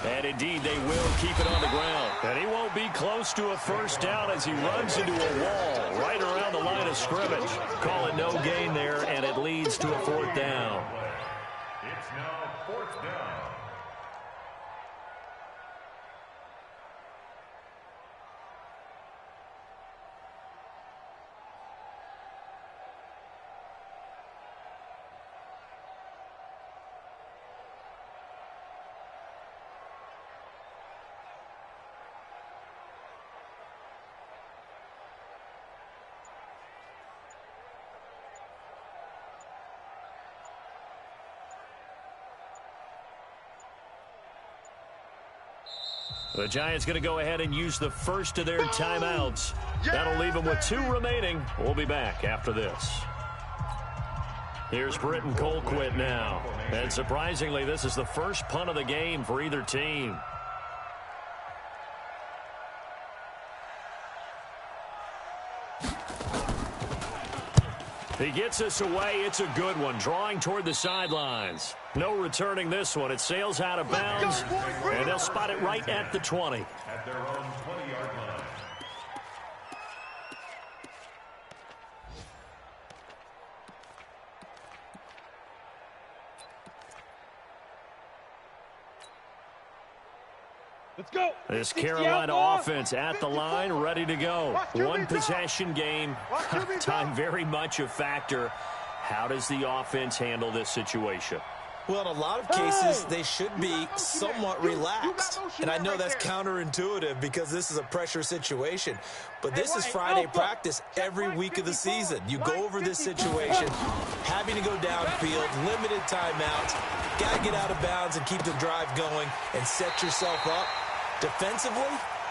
And indeed, they will keep it on the ground. And he won't be close to a first down as he runs into a wall right around the line of scrimmage. Call it no gain there, and it leads to a 4th down. It's now 4th down. The Giants going to go ahead and use the first of their timeouts. That'll leave them with 2 remaining. We'll be back after this. Here's Britton Colquitt now. And surprisingly, this is the first punt of the game for either team. He gets us away. It's a good one. Drawing toward the sidelines. No returning this one. It sails out of bounds, and they'll spot it right at the 20. At their own 20-yard line. Let's go. This Carolina offense at the line, ready to go. One possession game. Time very much a factor. How does the offense handle this situation? Well, in a lot of cases, they should be somewhat relaxed. And I know that's counterintuitive because this is a pressure situation. But this is Friday practice every week of the season. You go over this situation, having to go downfield, limited timeouts, got to get out of bounds and keep the drive going and set yourself up. Defensively,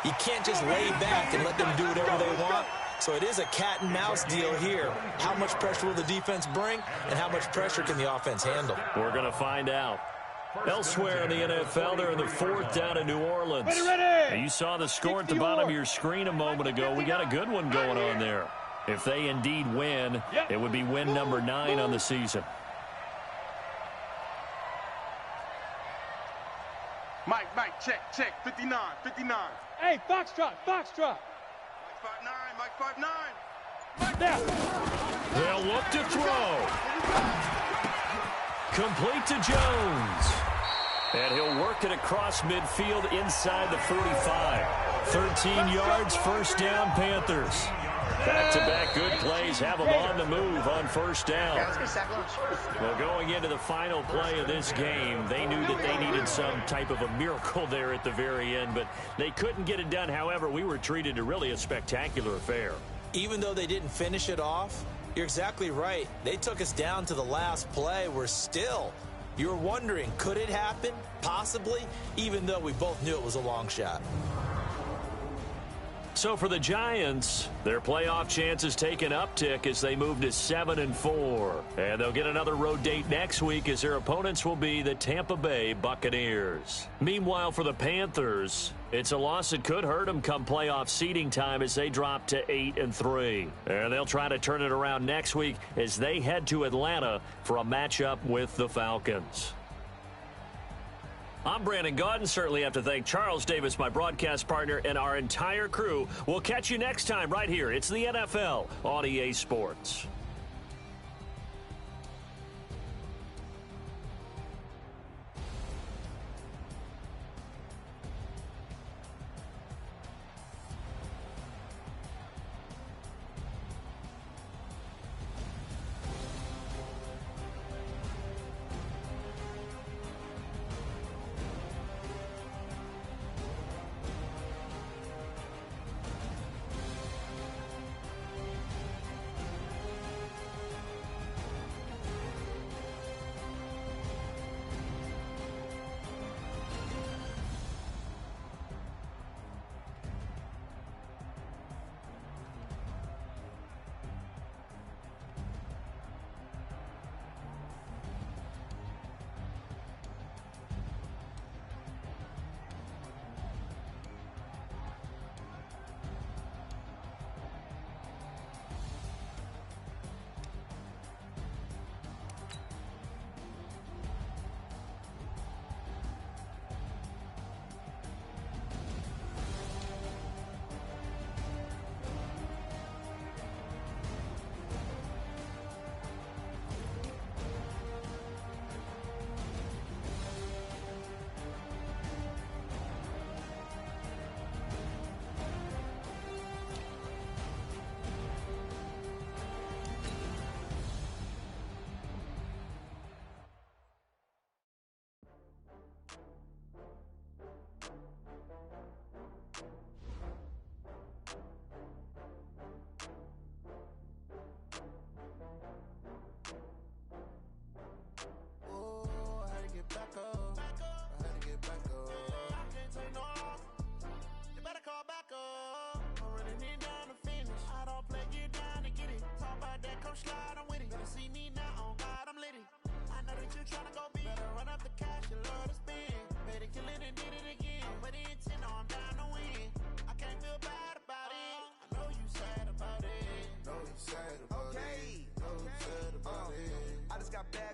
you can't just lay back and let them do whatever they want. So it is a cat and mouse deal here. How much pressure will the defense bring, and how much pressure can the offense handle? We're going to find out. Elsewhere in the NFL, they're in the fourth down in New Orleans. Now, you saw the score at the bottom of your screen a moment ago. We got a good one going on there. If they indeed win, it would be win number 9 on the season. Mike, check. 59. Hey, Foxtrot. Mike 5'9". Now. They'll look to throw. Complete to Jones. And he'll work it across midfield inside the 45. 13 yards, first down, Panthers. Back-to-back good plays have them on the move on first down. Well, going into the final play of this game, they knew that they needed some type of a miracle there at the very end, but they couldn't get it done. However, we were treated to really a spectacular affair. Even though they didn't finish it off, you're exactly right. They took us down to the last play. You're wondering, could it happen? Possibly, even though we both knew it was a long shot. So for the Giants, their playoff chances take an uptick as they move to 7-4. And they'll get another road date next week as their opponents will be the Tampa Bay Buccaneers. Meanwhile, for the Panthers, it's a loss that could hurt them come playoff seeding time as they drop to 8-3. And they'll try to turn it around next week as they head to Atlanta for a matchup with the Falcons. I'm Brandon Gaudin. Certainly have to thank Charles Davis, my broadcast partner, and our entire crew. We'll catch you next time right here. It's the NFL on EA Sports.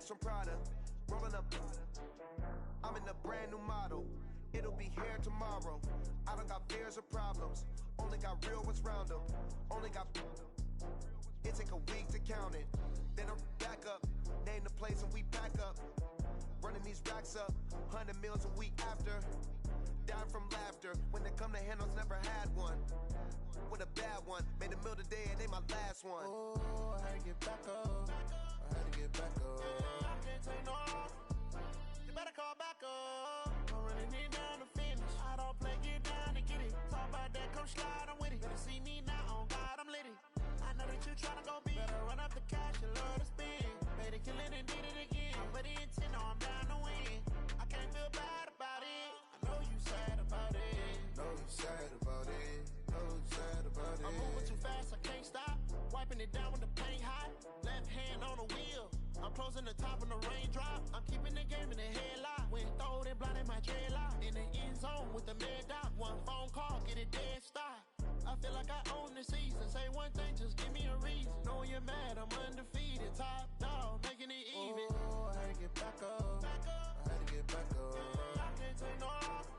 From Prada, rolling up. I'm in a brand new model. It'll be here tomorrow. I don't got fears or problems. Only got real ones round them. Only got. It take a week to count it. Then I'm back up. Name the place and we pack up. Running these racks up. 100 meals a week after. die from laughter. When it come to handles, never had one. With a bad one, made a meal today and they my last one. Oh, I had to get back up. I had to get back up. I can't take no off. You better call back up. I'm running it down to finish. I don't play, get down to get it. Talk about that, come slide, I'm with it. Better see me now, on God, I'm litty. I know that you tryna go big. Better run up the cash, you love to spend. Better kill it and did it again. I put in 10, no, I'm down to win. I can't feel bad about it. I know you sad about it. Know you sad about it. Know you sad about it. I'm moving too fast, I can't stop. Wiping it down with the paint hot. Left hand on the wheel. I'm closing the top when the raindrop. I'm keeping the game in the headlock. When throwed and blinded my dreadlock. In the end zone with the mad dot. One phone call, get it dead stop. I feel like I own the season. Say one thing, just give me a reason. Knowing you're mad, I'm undefeated. Top dog, making it even. Oh, I had to get back up. I had to get back up. I can't take no off.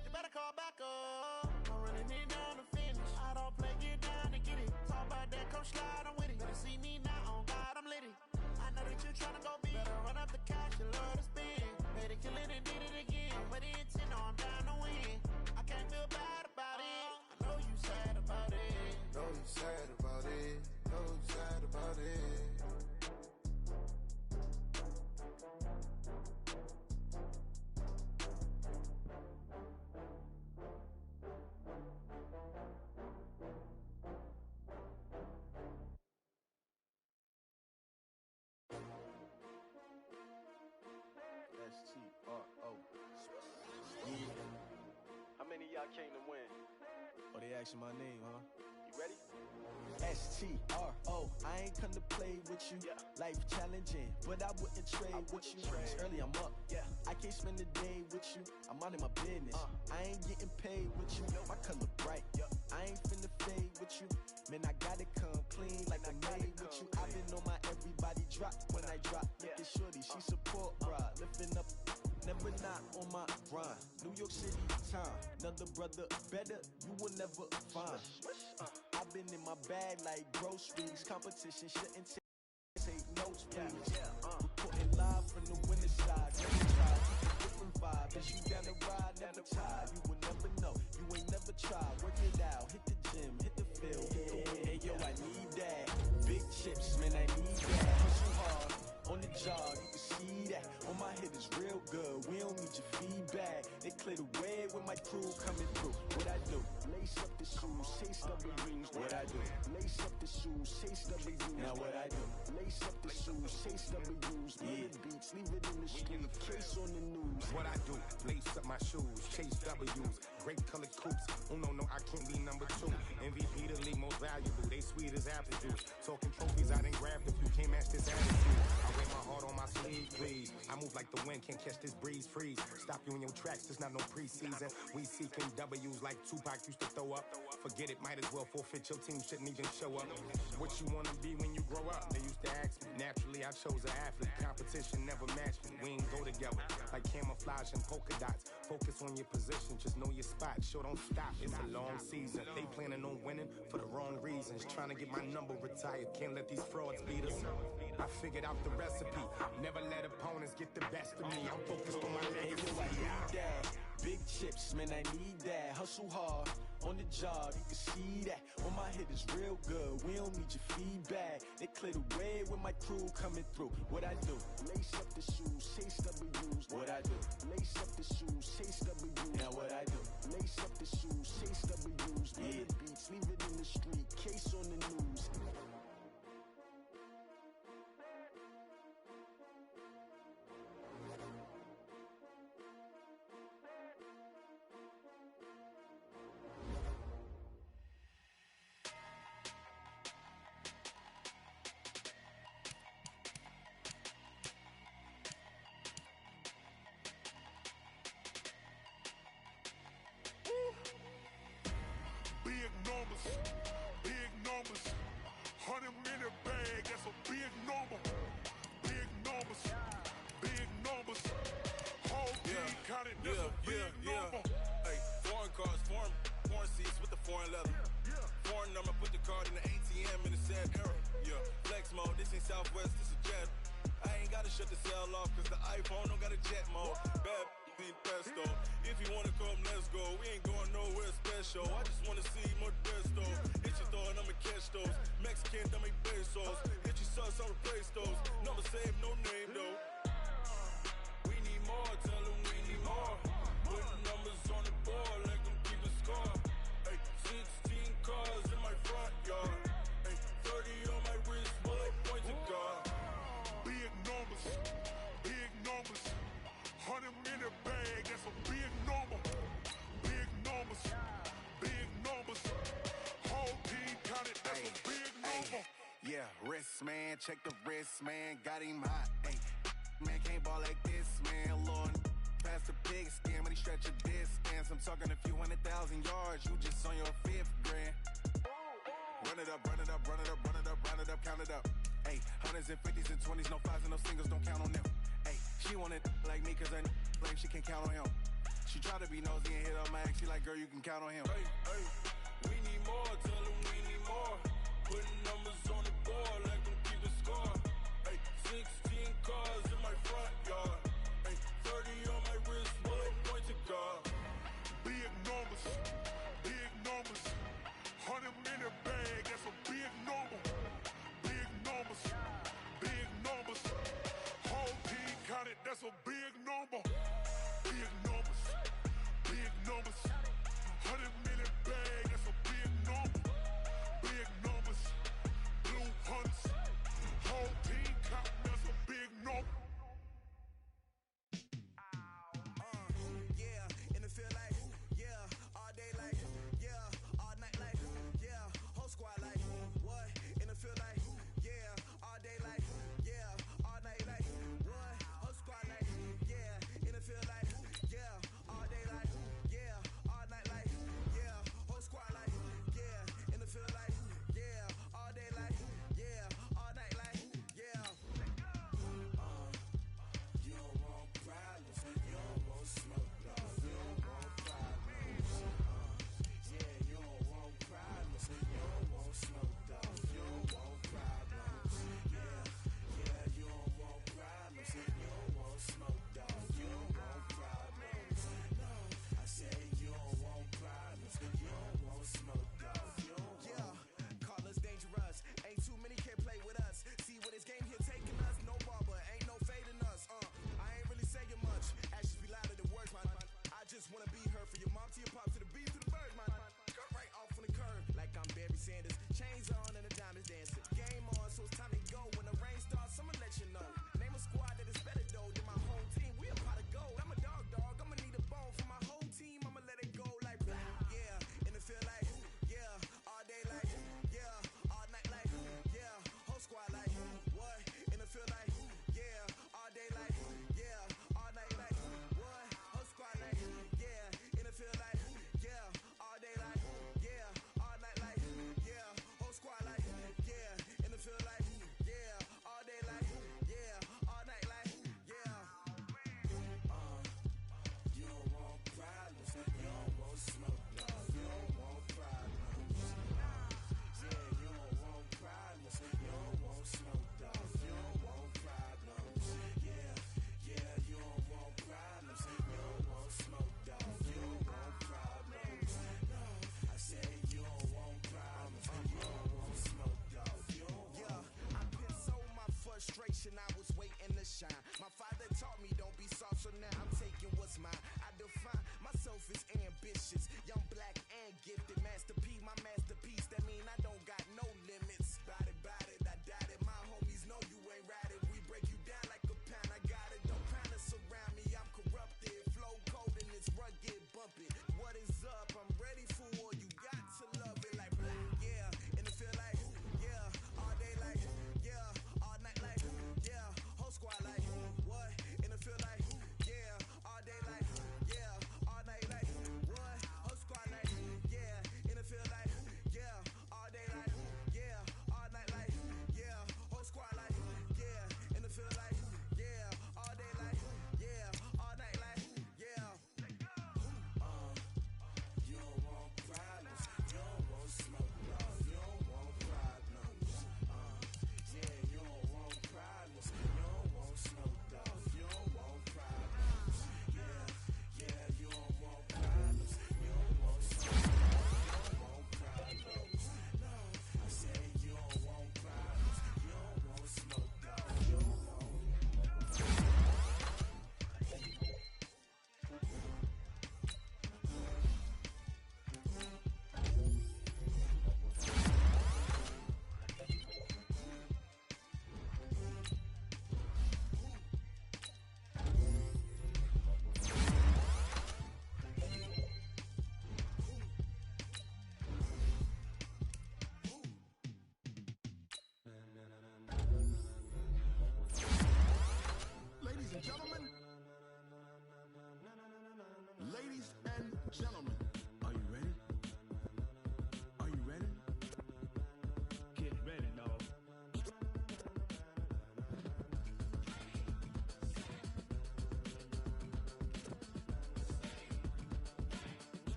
You better call back up. I'm running it down to finish. I don't play, get down to get it. Talk about that, come slide, I'm with it. Better see me now, on God, I'm litty. I know that you tryna go big. Better run up the cash, you love to spend. Better kill it and did it again. Put in 10, no, I'm down to win. I can't feel bad about it. I know you sad about it. Know you sad about it. Know you sad about it. S-T-R-O. Yeah. How many of y'all came to win? Oh, they asking my name, huh? You ready? S-T-R-O. I ain't come to play with you. Yeah. Life challenging, but I wouldn't trade with you. It's early, I'm up. Yeah. I can't spend the day with you. I'm out of my business. I ain't getting paid with you. My color bright. I ain't finna fade with you. Man, I gotta come clean like I made with you. I've been on my everybody drop when I drop. Look at shorty, she support ride. Lifting up, never not on my grind. New York City time. Another brother better, you will never find. I've been in my bag like groceries. Competition shouldn't take notes, please. Reporting live from the winter side. Different vibe. Is you down the ride? Never tired. You will never know. You ain't never tried. Work it out. Hit the gym. Hit the field. Hey yo, I need that. Big chips, man. I need that. Hustle hard on the job. You can see that. On my hit is real good. We don't need your feedback. They clear the way with my crew coming through. What I do? Lace up the shoes, chase W's. What I do? Lace up the shoes, chase W's. Now what I do? Lace up the shoes, chase W's. Yeah, beats, leave it in the street. Case on the news. What I do? Lace up my shoes, chase W's. Great colored coops. Oh no, I can't be number 2. MVP the league most valuable. They sweet as apple juice. Talking trophies, I didn't grab the few. Can't match this attitude. I wear my heart on my sleeve, please. I move like the wind, can't catch this breeze. Freeze. Stop you in your tracks. There's not no preseason. We seeking W's like Tupac used to throw up. Forget it, might as well forfeit. Your team shouldn't even show up. What you wanna be when you grow up? They used to ask me. Naturally, I chose an athlete. Competition never matched me. We ain't go together like camouflage and polka dots. Focus on your position, just know your spot. Sure, don't stop. It's a long season. They planning on winning for the wrong reasons. Trying to get my number retired. Can't let these frauds beat us. I figured out the recipe. Never let opponents get the best of me. I'm focused on my legacy. I need that. Big chips, man, I need that. Hustle hard on the job, you can see that. On my hit is real good. We don't need your feedback. They clear the way with my crew coming through. What I do? Lace up the shoes, chase W's. What I do? Lace up the shoes, chase W's. Now what I do? Lace up the shoes, chase W's. Yeah, beats, leave it in the street. Case on the news. Big numbers, 100 in a bag, that's a big number. Big numbers, whole team counted, that's a big number. Hey, foreign cars, foreign seats with the foreign leather. Foreign number, put the card in the ATM in the sad era. Yeah, flex mode, this ain't Southwest, this is jet. I ain't gotta shut the cell off, cause the iPhone don't got a jet mode. Bad B, pesto. If you wanna come, let's go. We ain't going nowhere special. I just wanna see Modesto. Hit your thought, I'ma catch those. Mexican, dame pesos. Hit your sus, I'll replace those. Number save, no name though. We need more, tell them we need more. Put numbers on the board, let them keep a score. Ay, 16 cars in my front yard. Ay, 30 on my wrist, bullet point to God. Big numbers, big numbers. 100 in the bag, that's a big number. Big numbers, big numbers. Whole team counted, that's a big number. Yeah, wrist man, check the wrist man, got him hot. Ay, man can't ball like this, man. Lord, past the pig skin, but he stretch a distance. I'm talking a few 100,000 yards, you just on your 5th grand. Run it up, run it up, run it up, run it up, round it up, count it up. Ay, 100s and 50s and 20s, no 5s and no singles, don't count on them. Ay, she wanted like me, cause I like she can count on him. She tried to be nosy and hit up my ex, she like, girl, you can count on him. Hey, hey, we need more, tell them we need more. Putting numbers on the board, let them keep a score. Hey, 16 cars in my front yard. Hey, 30 on my wrist, bullet point to God. Big numbers, big numbers. 100 in the bag, that's a big number. Big numbers, big numbers. Whole team counted, that's a big number. Big numbers, big numbers. 100 in the bag, that's a big number. Big numbers, blue hunts. Whole team counting, that's a big number. Yeah, in the field like, yeah, all day like, yeah, all night like, yeah, whole squad like, what? In the field like, yeah, all day like, yeah, all night like, what? Whole squad like, yeah, in the field like, yeah, all day like, yeah, all night like, yeah,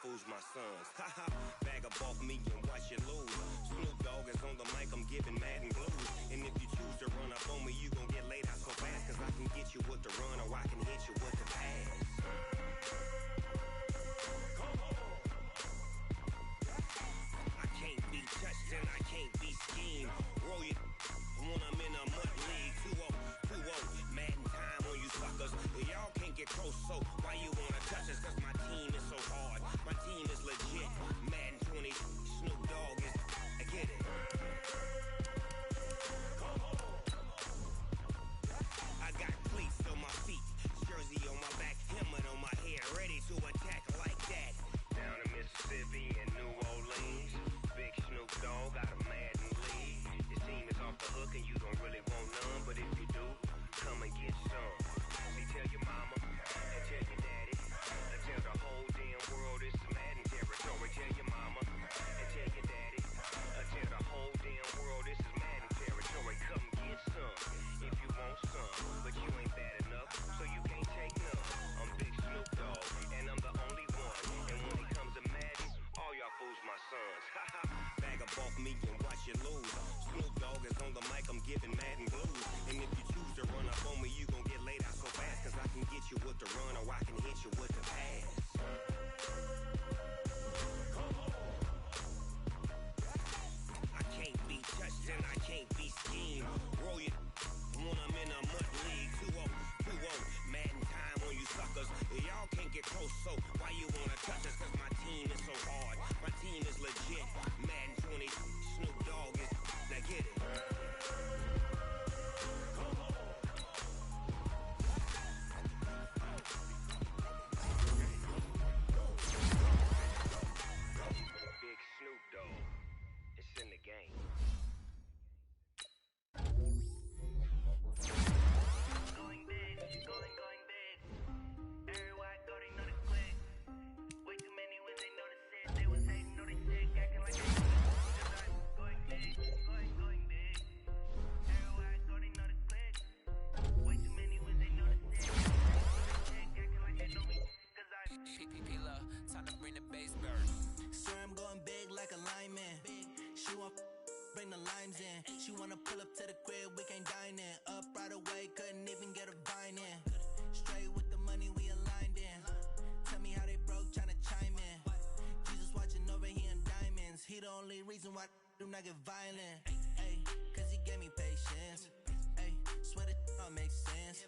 fools my sons. Haha, bag up off me and watch you lose. Snoop Dogg is on the mic, I'm giving Madden blues. And if you choose to run up on me, you gon' get laid out so fast. Cause I can get you with the run or I can hit you with the pass. I can't be touched and I can't be schemed. Roll you when I'm in a mud league. 2-0, 2-0, Madden time on you suckers. Y'all can't get close, so why you wanna touch us? Cause my team is so hard, my team is legit. Madden 20, Snoop Dogg is, I get it. I got cleats on my feet, jersey on my back, helmet on my head, ready to attack like that. Down in Mississippi and New Orleans, Big Snoop Dogg got a Madden league. Your team is off the hook and you don't really want none, but if you do, come and get some. See, tell your mama and tell your daddy, and tell the whole damn world it's Madden territory. Tell your mama and tell your daddy, and tell the whole damn world this is Madden territory. Come get some if you want some, but you ain't bad enough, so you can't take none. I'm Big Snoop Dogg, and I'm the only one. And when it comes to Madden, all y'all fools my sons. Haha, bag up off me and watch you lose. Snoop Dogg is on the mic, I'm giving Madden blues. And if you choose to run up on me, you gon' get laid out so fast. Cause I can get you with the run or I can hit you with the pass. I can't be touched and I can't be schemed. Roll you when I'm in a mud league. 2-0, 2-0, Madden time on you suckers. Y'all can't get close, so why you wanna touch us? Cause my team is so hard, my team is legit. Madden 20, Snoop Dogg is, now get it. Big Snoop Dogg, it's in the game. Going big, going big. Everywhere I go, they know the click. Way too many when they know the shit. They was hating, know they sick, acting like they know the shit. Going big, going big. Everywhere I go, they know the click. Way too many when they know the shit. They was hating, know they sick, acting like they know me. Cause I'm PPP love, time to bring the bass burn. Swear I'm going big like a lineman. She want bring the limes in. She wanna pull up to the crib, we can't dine in. Up right away, couldn't even get a vine in. Straight with the money, we aligned in. Tell me how they broke, tryna chime in. Jesus watching over here in diamonds. He the only reason why I do not get violent. Ay, cause he gave me patience. Ay, swear that all makes sense.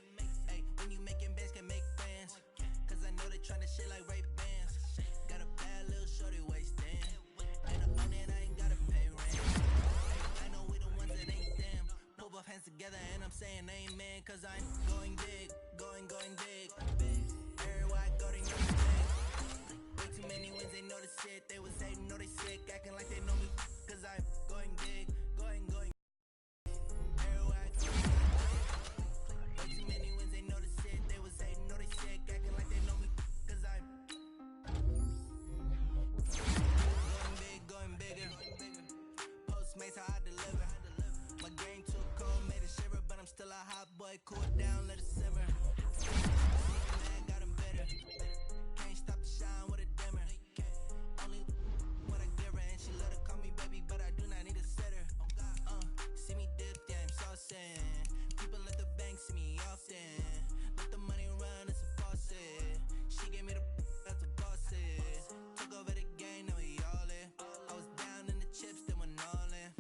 Ay, when you making bands, can make friends. Cause I know they tryna shit like Ray-Bans. Got a bad little shorty wasting. And I own it, I ain't gotta pay rent. Ay, I know we the ones that ain't them. Pull both hands together and I'm saying amen. Cause I'm going big, going big. Everywhere I go, they know the thing. Way too many wins, they know the shit. They was hating, know they sick, acting like they know me. Cause I'm going big, going. Everywhere I go, way too many wins, they know the shit. They was hating, know they sick, acting like they know me. Cause I'm going bigger. Postmates how I deliver. My game too cold, made it shiver, but I'm still a hot boy. Cool it down, let it simmer. Man, got him bitter. Can't stop the shine with a dimmer. Only what I give her, and she love to call me baby, but I do not need a sitter. See me dip, yeah, I'm saucing. People at the bank see me often. Let the money run, it's a faucet. She gave me the that's a bosses. Took over the game, now we all in. I was down in the chips, then went all in.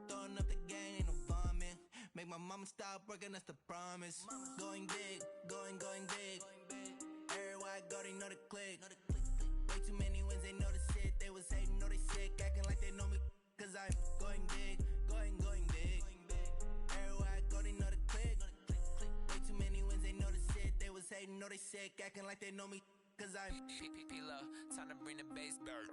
Throwing up the game, ain't no vomit. Make my mama stop working, that's the promise. Going big, going big. Everywhere I go, they know the click. Way too many wins, they know the shit. They was hating, know they sick, acting like they know me. Cause I'm going big, going big. Everywhere I go, they know the click. Way too many wins, they know the shit. They was hating, know they sick, acting like they know me. Cause I'm PPP love, time to bring the bass burn.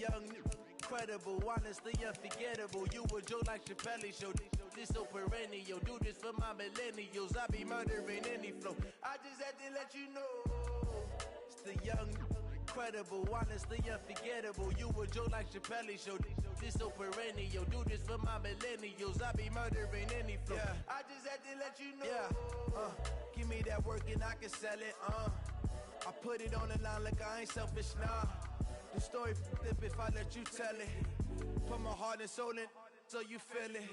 young, incredible, honestly unforgettable. You a joke like Chappelle Show. This so perennial. Do this for my millennials. I be murdering any flow. I just had to let you know. It's the young, incredible, honestly unforgettable. You a joke like Chappelle Show. This so perennial. Do this for my millennials. I be murdering any flow. Yeah. I just had to let you know. Yeah. Give me that work and I can sell it. I put it on the line like I ain't selfish, nah. The story flip if I let you tell it. Put my heart and soul in so you feel it.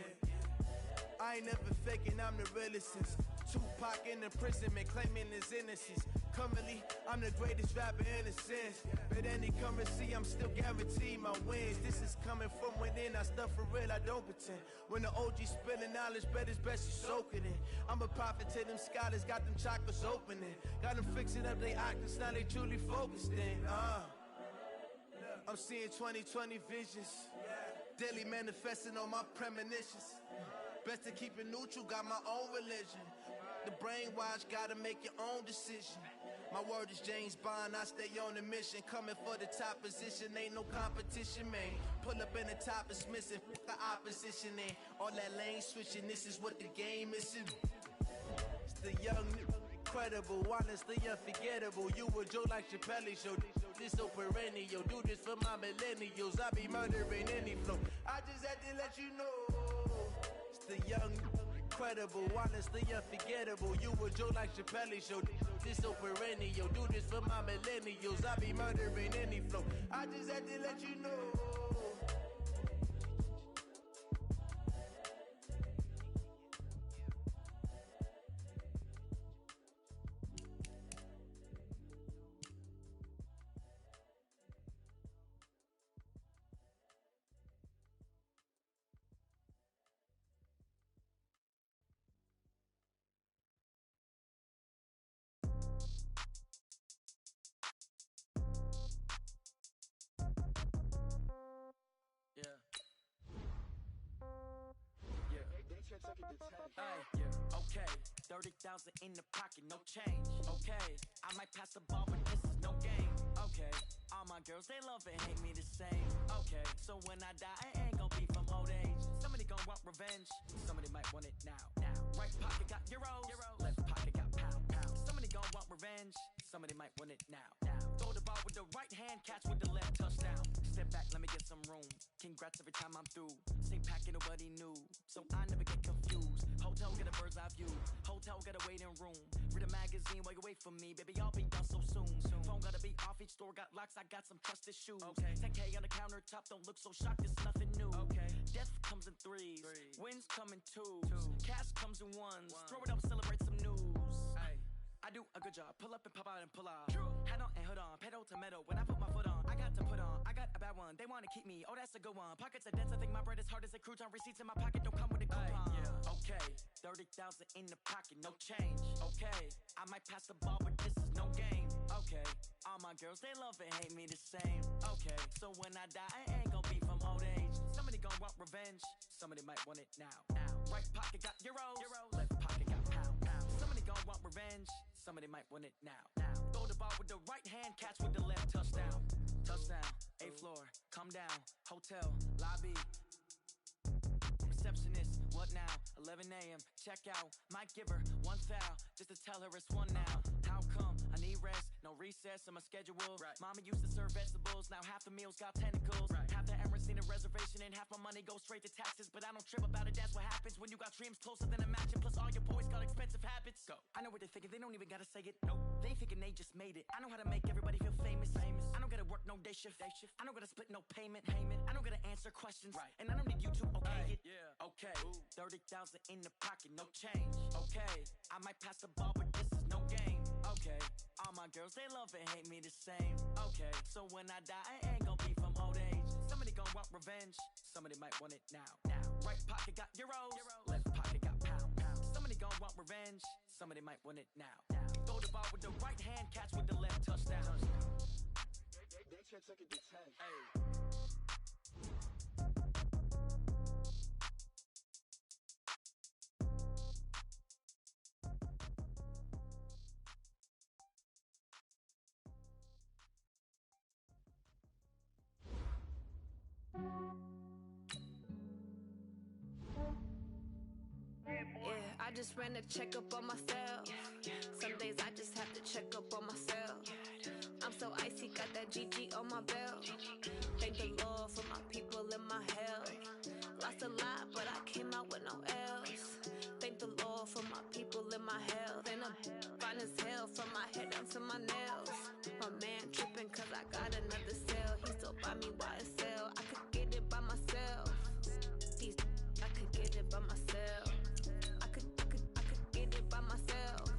I ain't never faking, I'm the realest since Tupac in imprisonment, claiming his innocence. Currently, I'm the greatest rapper in a sense. But any currency, I'm still guaranteed my wins. This is coming from within, I stuff for real, I don't pretend. When the OG spilling knowledge, bet it's best you soak it in. I'm a prophet to them scholars, got them chakras opening. Got them fixing up their octaves, now they truly focused in. I'm seeing 2020 visions. Daily manifesting on my premonitions. Best to keep it neutral, got my own religion. The brainwash, gotta make your own decision. My word is James Bond, I stay on a mission. Coming for the top position, ain't no competition, man. Pull up in the top is missing, the opposition in. All that lane switching, this is what the game is. It's the young, incredible, honestly unforgettable. You a joke like Chappelle Show. This so perennial. Do this for my millennials. I be murdering any flow. I just had to let you know. It's the young, incredible, honestly unforgettable. You a joke like Chappelle Show. This so perennial. Do this for my millennials. I be murdering any flow. I just had to let you know. Okay, 30,000 in the pocket, no change. Okay, I might pass the ball, but this is no game. Okay, all my girls, they love and hate me the same. Okay, so when I die, I ain't gon' be from old age. Somebody gon' want revenge, somebody might want it now. Right pocket got euros, left pocket got pound. Somebody gon' want revenge, somebody might want it now. Throw the ball with the right hand, catch with the left, touchdown. Step back, let me get some room. Congrats every time I'm through. Same packet, nobody knew, so I never get confused. Hotel get a bird's eye view. Hotel got a waiting room. Read a magazine while you wait for me, baby. I'll be done so soon. Phone gotta be off. Each store got locks. I got some trusted shoes. 10K on the countertop. Don't look so shocked. It's nothing new. Death comes in threes. Wins come in twos. Cash comes in ones. Throw it up, celebrate some news. I do a good job. Pull up and pop out and pull out. Head on and hood on. Pedal to metal. When I put my foot on, I got to put on. I got a bad one. They wanna keep me. Oh, that's a good one. Pockets are dense. I think my bread is hard as a crouton. Receipts in my pocket don't come with a coupon. Okay, 30,000 in the pocket, no change. Okay, I might pass the ball, but this is no game. Okay, all my girls, they love and hate me the same. Okay, so when I die, I ain't gon' be from old age. Somebody gon' want revenge. Somebody might want it now. Right pocket got euros. Left pocket got pound. Somebody gon' want revenge. Somebody might want it now. Throw the ball with the right hand, catch with the left, touchdown. Touchdown, 8th floor, come down. Hotel, lobby. Receptionist, what now? 11 a.m., check out. Might give her one foul, just to tell her it's one now. How come? I need rest, no recess in my schedule. Mama used to serve vegetables, now half the meals got tentacles. Half the errands need a reservation and half my money goes straight to taxes. But I don't trip about it, that's what happens when you got dreams closer than a mansion. Plus all your boys got expensive habits. Go. I know what they're thinking, they don't even gotta say it. Nope. They ain't thinking they just made it. I know how to make everybody feel famous. I don't gotta work no day shift. I don't gotta split no payment. I don't gotta answer questions. And I don't need you to okay it. Okay, 30,000 in the pocket, no change. Okay, I might pass the ball, but this is no game. Okay, all my girls, they love and hate me the same. Okay, so when I die, I ain't gon' be from old age. Somebody gon' want revenge, somebody might want it now. Right pocket got euros, left pocket got pound. Somebody gon' want revenge, somebody might want it now. Throw the ball with the right hand, catch with the left, touchdown. They can't take it to 10. Hey. just ran a checkup on myself. Some days I just have to check up on myself. I'm so icy, got that GG on my belt. Thank the Lord for my people and my health. Lost a lot, but I came out with no L's. Thank the Lord for my people and my health. And I'm fine as hell from my head down to my nails. My man tripping cause I got another cell. He still buy me YSL. I could get it by myself. I could get it by myself. I could get it by myself.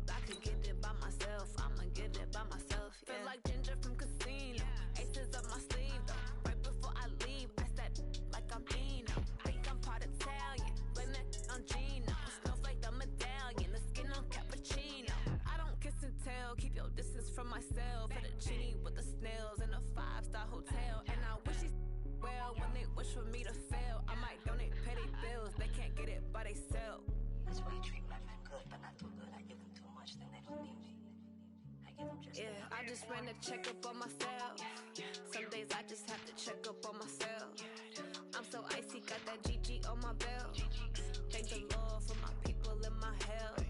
I could get it by myself. I'ma get it by myself. Yeah. Feel like Ginger from Casino. Aces up my sleeve though. Right before I leave, I said like I'm Dino. Think I'm part Italian. Blame that on Gino. Snowflake the medallion. The skin on cappuccino. I don't kiss and tell. Keep your distance from myself. Fettuccine with the snails in a 5-star hotel. And I wish he's well when they wish for me to fail. I might donate, pay their bills. They can't get it by themselves. That's why you treat my men good, but not too good. I give them too much, then they don't need me. I give them just enough. I just ran a checkup on myself. Some days I just have to check up on myself. I'm so icy, got that GG on my belt. Thank the Lord for my people and my health.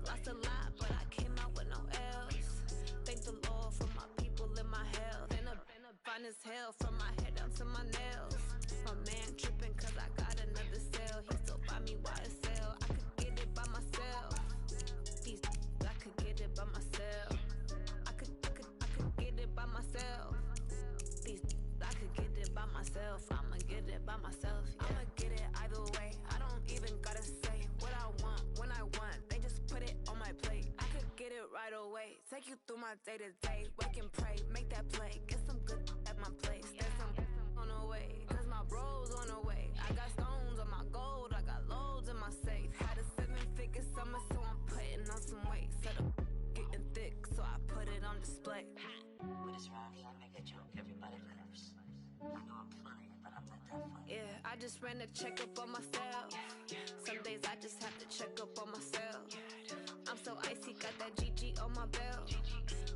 Lost a lot, but I came out with no L's. Thank the Lord for my people and my health. And I'm fine as hell from my head down to my nails. My man tripping cause I got another cell. He still buy me YSL. I could get it by myself. I could get it by myself. I could get it by myself. I could get it by myself. I'ma get it by myself. Yeah. I'ma get it either way. I don't even gotta say what I want when I want. They just put it on my plate. I could get it right away. Take you through my day to day. Wake and pray, make that play. Get some good at my place. There's some on the way, cause my bros on the way. I got stones on my gold. I got loads in my safe. Had a 7-figure summer, so I'm putting on some weight. Set up getting thick, so I put it on display. But it's around here, I make a joke, everybody laughs. I know I'm funny, but I'm not that funny. Yeah, I just ran a checkup on myself. Some days I just have to check up on myself. I'm so icy, got that GG on my belt.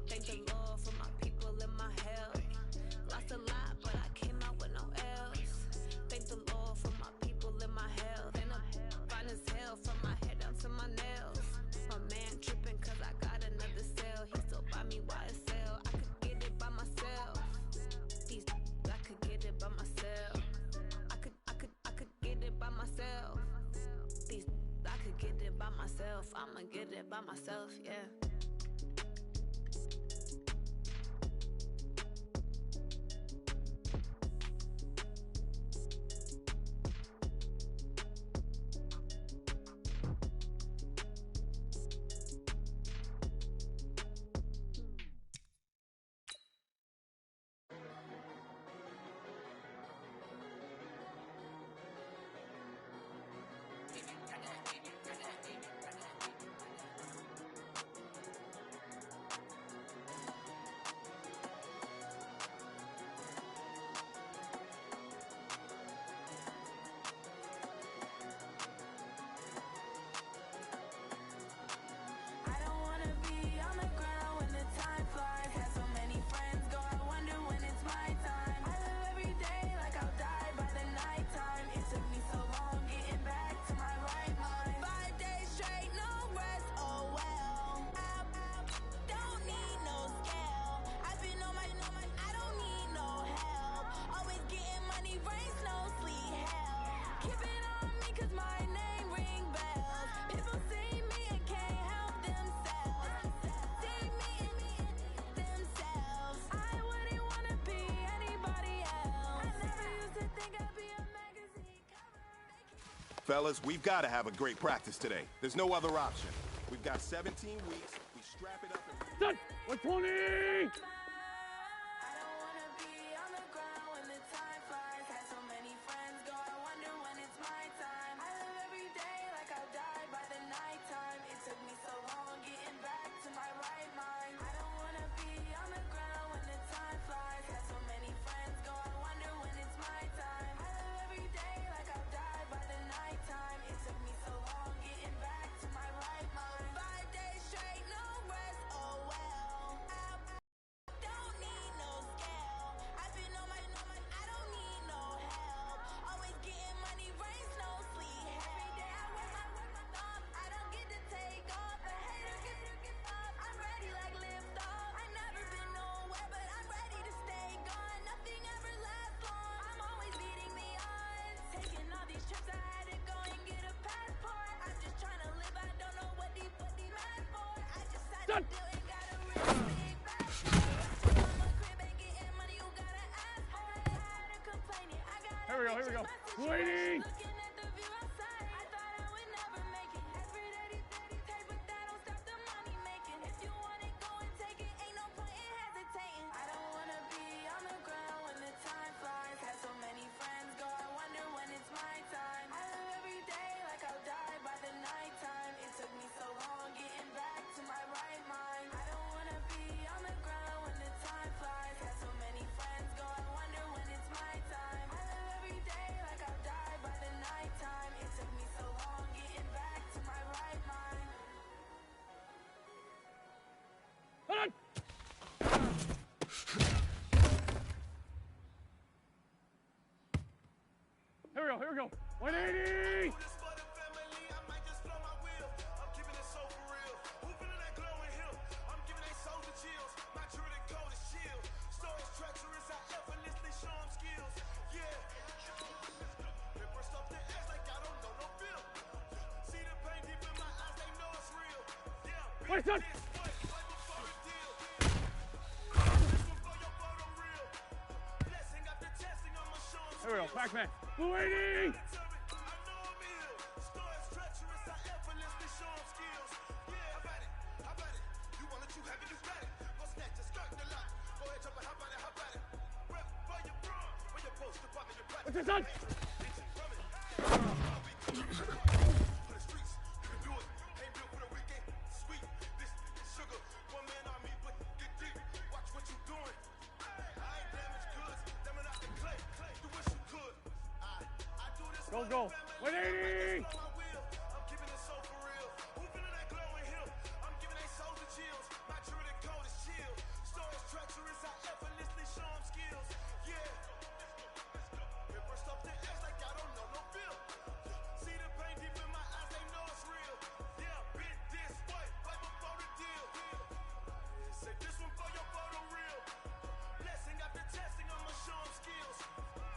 Thank the Lord for my people and my health. Lost a lot, but I came out with no L's. Thank the Lord for my people and my health. And I'm fine as hell from my head down to my nails. My man tripping cause I got another cell. He still buy me YSL. I could get it by myself. I could get it by myself. I could get it by myself. I could get it by myself. I'ma get it by myself, yeah. Fellas, we've got to have a great practice today. There's no other option. We've got 17 weeks. We strap it up and... Done! 120! done. Here we go, here we go. Waiting. Here we go. 180! Wait, son! Here we go, Pac-Man. 280! What's this on? Go. 180!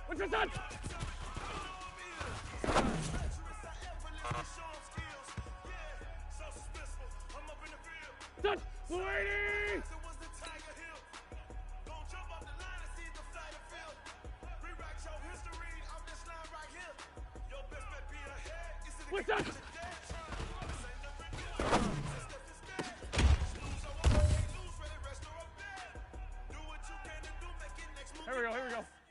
What's this on? Done! 280! What's that? Here we go.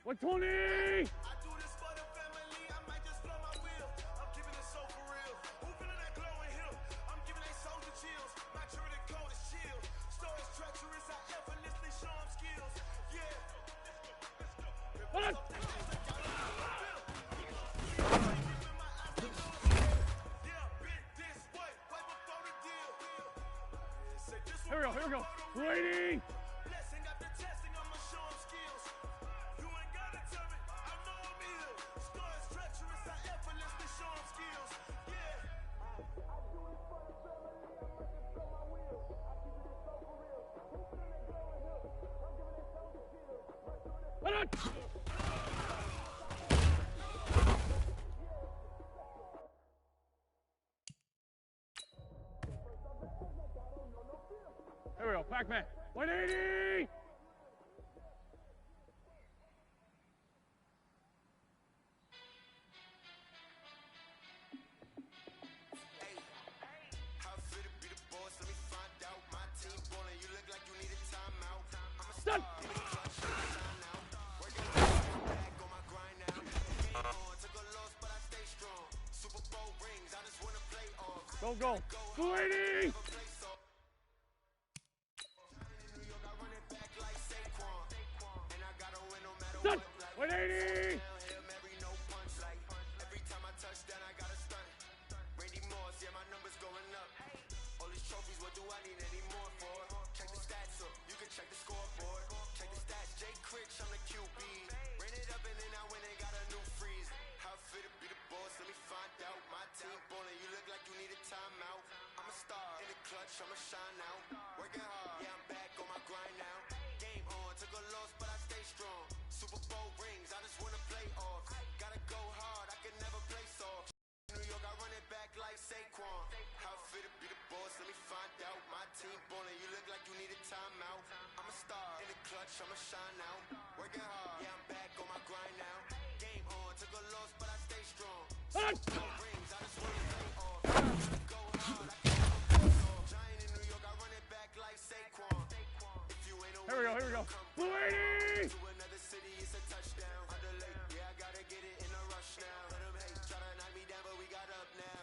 120! Hold on! Here we go. Waiting! Hold on! Here we go, Pac-Man. 180! Done! Go. 280! Done! 180! I'ma shine now. Working hard, yeah, I'm back on my grind now. Game on, took a loss, but I stay strong. Super Bowl rings, I just wanna play off. Gotta go hard, I can never play soft. New York, I run it back like Saquon. How fit to be the boss, let me find out. My team ballin', you clutch, I'ma shine out. Working hard, yeah, I'm back on my grind now. Game on, took a loss, but I stay strong. Rings, I just wanna play off. Go hard, I can never play off. Giant in New York, I run it back like Saquon. If you ain't a winner, Here we go. Blue 80! To another city, it's a touchdown. Underlay, yeah, I gotta get it in a rush now. Let them hate, try to knock me down, but we got up now.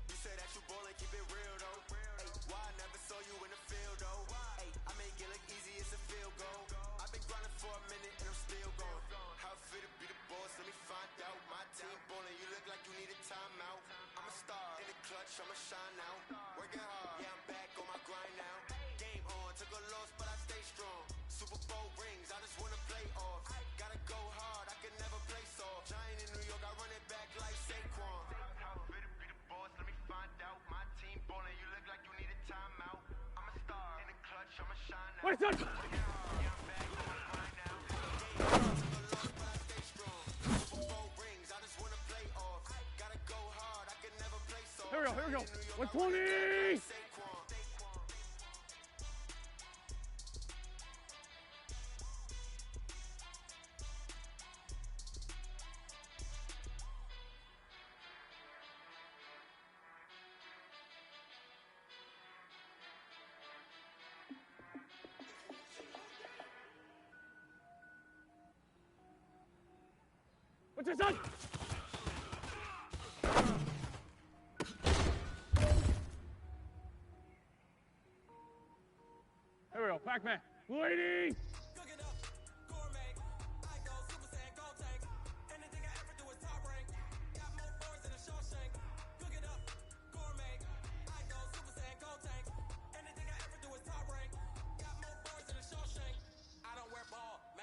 You say that you ballin', keep it real though. Hey, why I never saw you in the field though? Hey, I make it look easy, it's a field goal. I've been grinding for a minute and I'm still going. How it feel to be the boss? Let me find out. My team ballin', you look like you need a timeout. I'm a star in the clutch, I'ma shine out. Working hard, yeah, I'm back on my grind now. Game on, took a loss, but I stay strong. Super Bowl rings, I just wanna play off. Gotta go hard, I can never play soft. Giant in New York, I run it back like Saquon. How it feel to be the boss? Let me find out. My team ballin', you look like you need a timeout. I'm a star in the clutch, I'ma shine out. What's up? Here we go. 120! What's this on? Here we go, Pac-Man. Blue 80!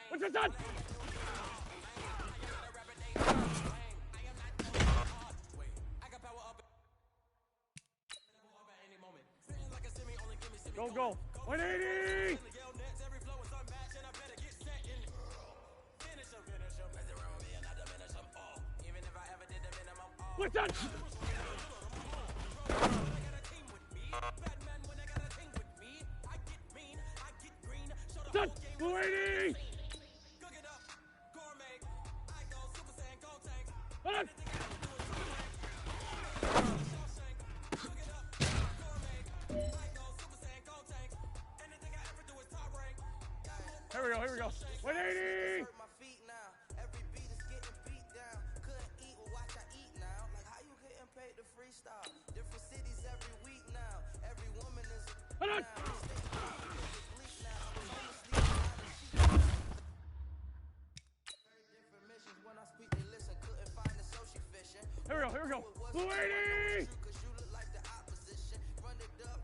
What's this on? Go. 180! What's that? Done! 280! Hold on! Here we go. 180! My feet now. Every beat is getting beat down. Couldn't eat, well watch I eat now. Like how you getting paid to freestyle? Different cities every week now. Every woman is Hold on! Different missions when I speak they listen. Couldn't find the social fishing. Here we go. 280! Cause you look like the opposition. Run it up.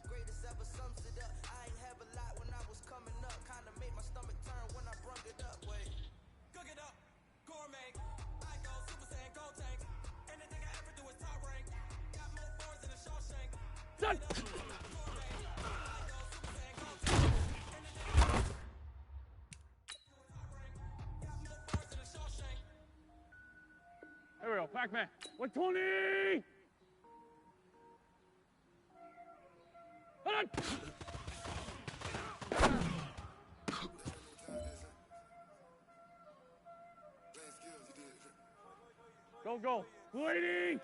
Greatest ever sums it up. I ain't have a lot when I was coming up. Kinda made my stomach turn when I brung it up. Wait. Cook it up. Gourmet. I go Super Saiyan Gold Tank. Anything I ever do is top rank. Got more boards than a Shawshank. Done! Here we go, Pac-Man. 120! Hold on! Go. 280!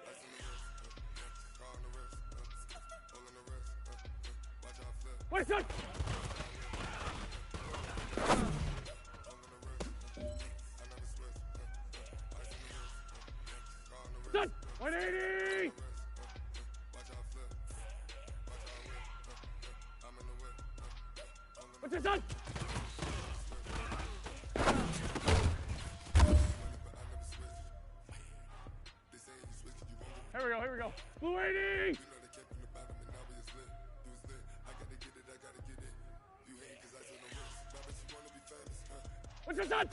What's that? Done! 180! What's this on? Here we go. 280! What's this on?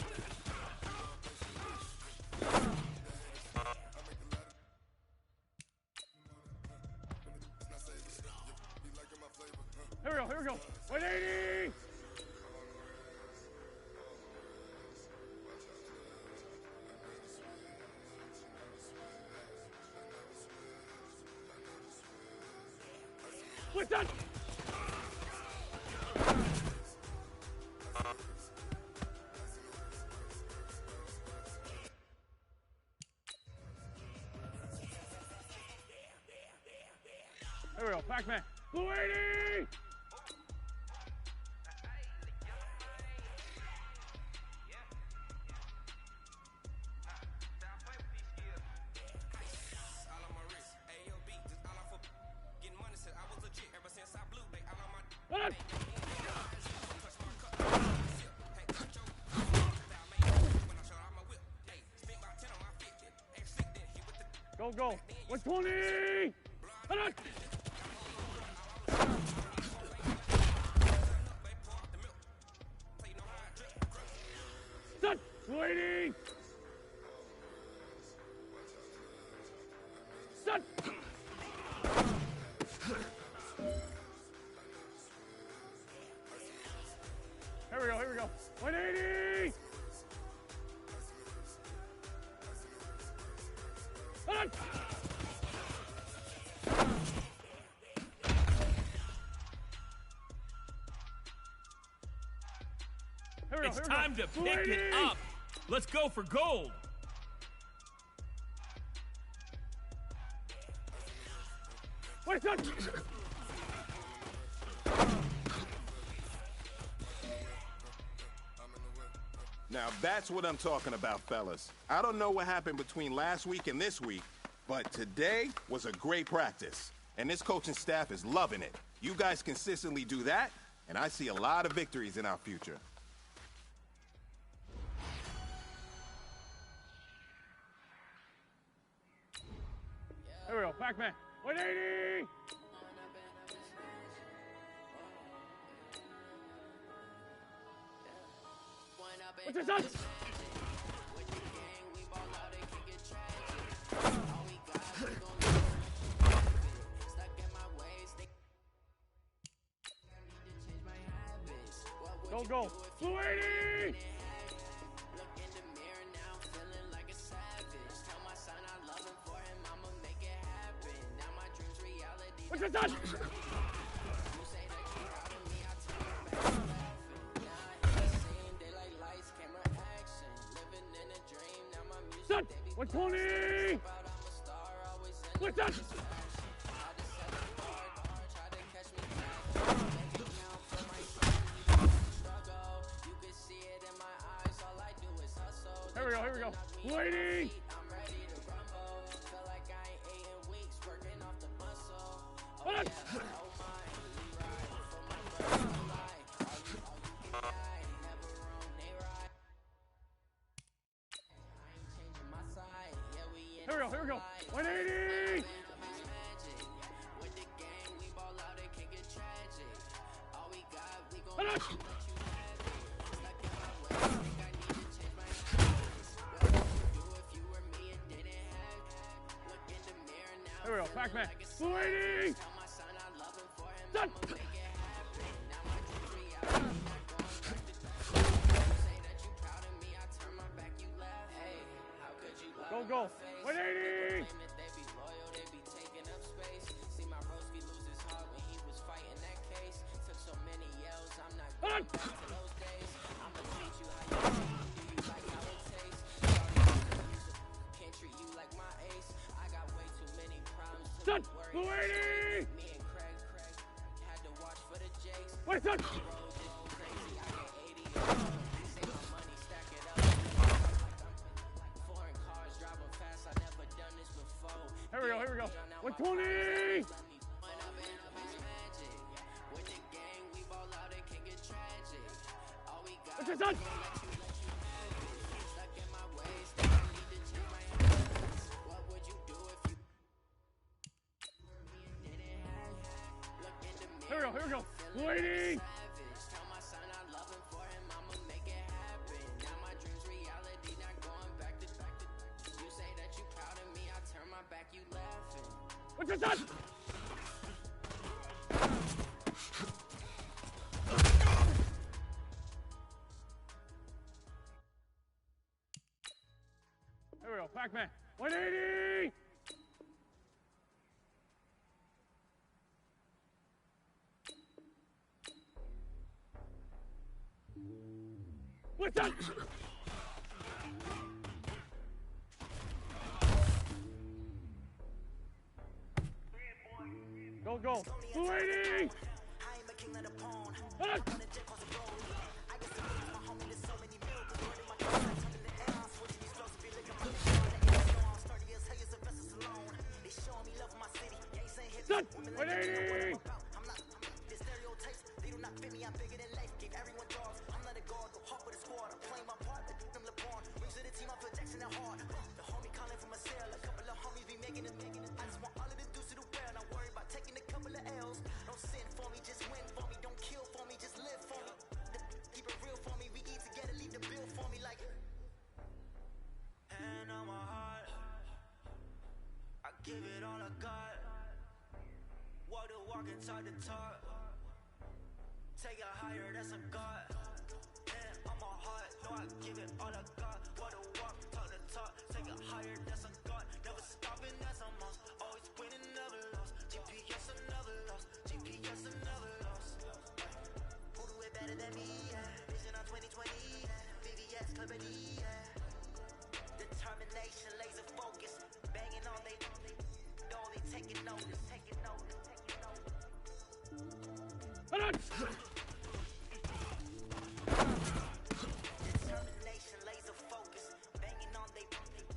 Here we go. 180! What's that? Pac-Man. Blue 80! Go, go. 120! Set! 280! Set! Here we go, here we go. 180! It's time to pick it up. Let's go for gold. Wait, son. Now that's what I'm talking about, fellas. I don't know what happened between last week and this week, but today was a great practice. And this coaching staff is loving it. You guys consistently do that, and I see a lot of victories in our future. Here we go, Pac-Man. 180! What's this on? Go, go. 280! What's this on? Son, 120! What's that? Here we go, here we go. 180! What? Here we go, here we go. 180! Here we go, Pac-Man. 280! Done! Go, go. 180! Done! Done! 280! Wait, son! Here we go, here we go. 120! What's this on? Here we go, here we go. 280! What's this on? Here we go, Pac-Man. 180! What's that? Go, go. 280! I ain't a king of the pawn. I wanna jet cause a roll. I get some my homie, there's so many miracles. Word in my car, I turn in the air. I'm switching these drugs, be looking for the car. The air snow, I'm sturdy as hell, as a vessel alone. They showing me love for my city. Gangs ain't hit me. Women like they know what I'm about. I'm not the stereotypes, they do not fit me. I'm bigger than life. Gave everyone dogs. I'm not a guard, go hard with a squad. I'm playing my part, like them LeBron. Rings to the team, I feel Jackson at heart. The homie calling from a cell. A couple of homies be making it. I just want all of the dudes to do well. Not worry about taking a couple of L's. Don't sin for me, just win for me. Don't kill for me, just live for me. Keep it real for me. We eat together, leave the bill for me like. Hand on my heart, I give it all I got. Walk the walk and talk the talk. Take it higher, that's a God. Hand on my heart, no, I give it all I got. Walk the walk, talk the talk. Take it higher, that's a God. Never stopping, that's a must. Always winning, never lost. GPS, I never lost. GPS, I never lost. Who do it better than me? Yeah. Vision on 2020. VVS, Liberty. Yeah. Determination, laser focus. Banging on they taking notice. Taking notice. Taking notice. Determination, laser focus. Banging on they taking.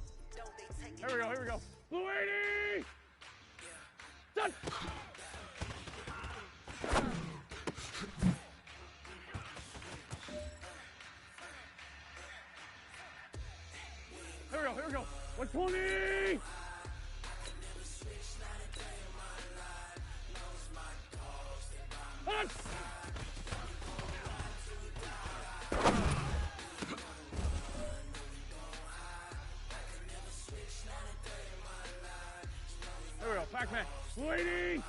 Here we go, here we go. 280! Done! Here we go. 120! Done! Here we go, Pac-Man. 280!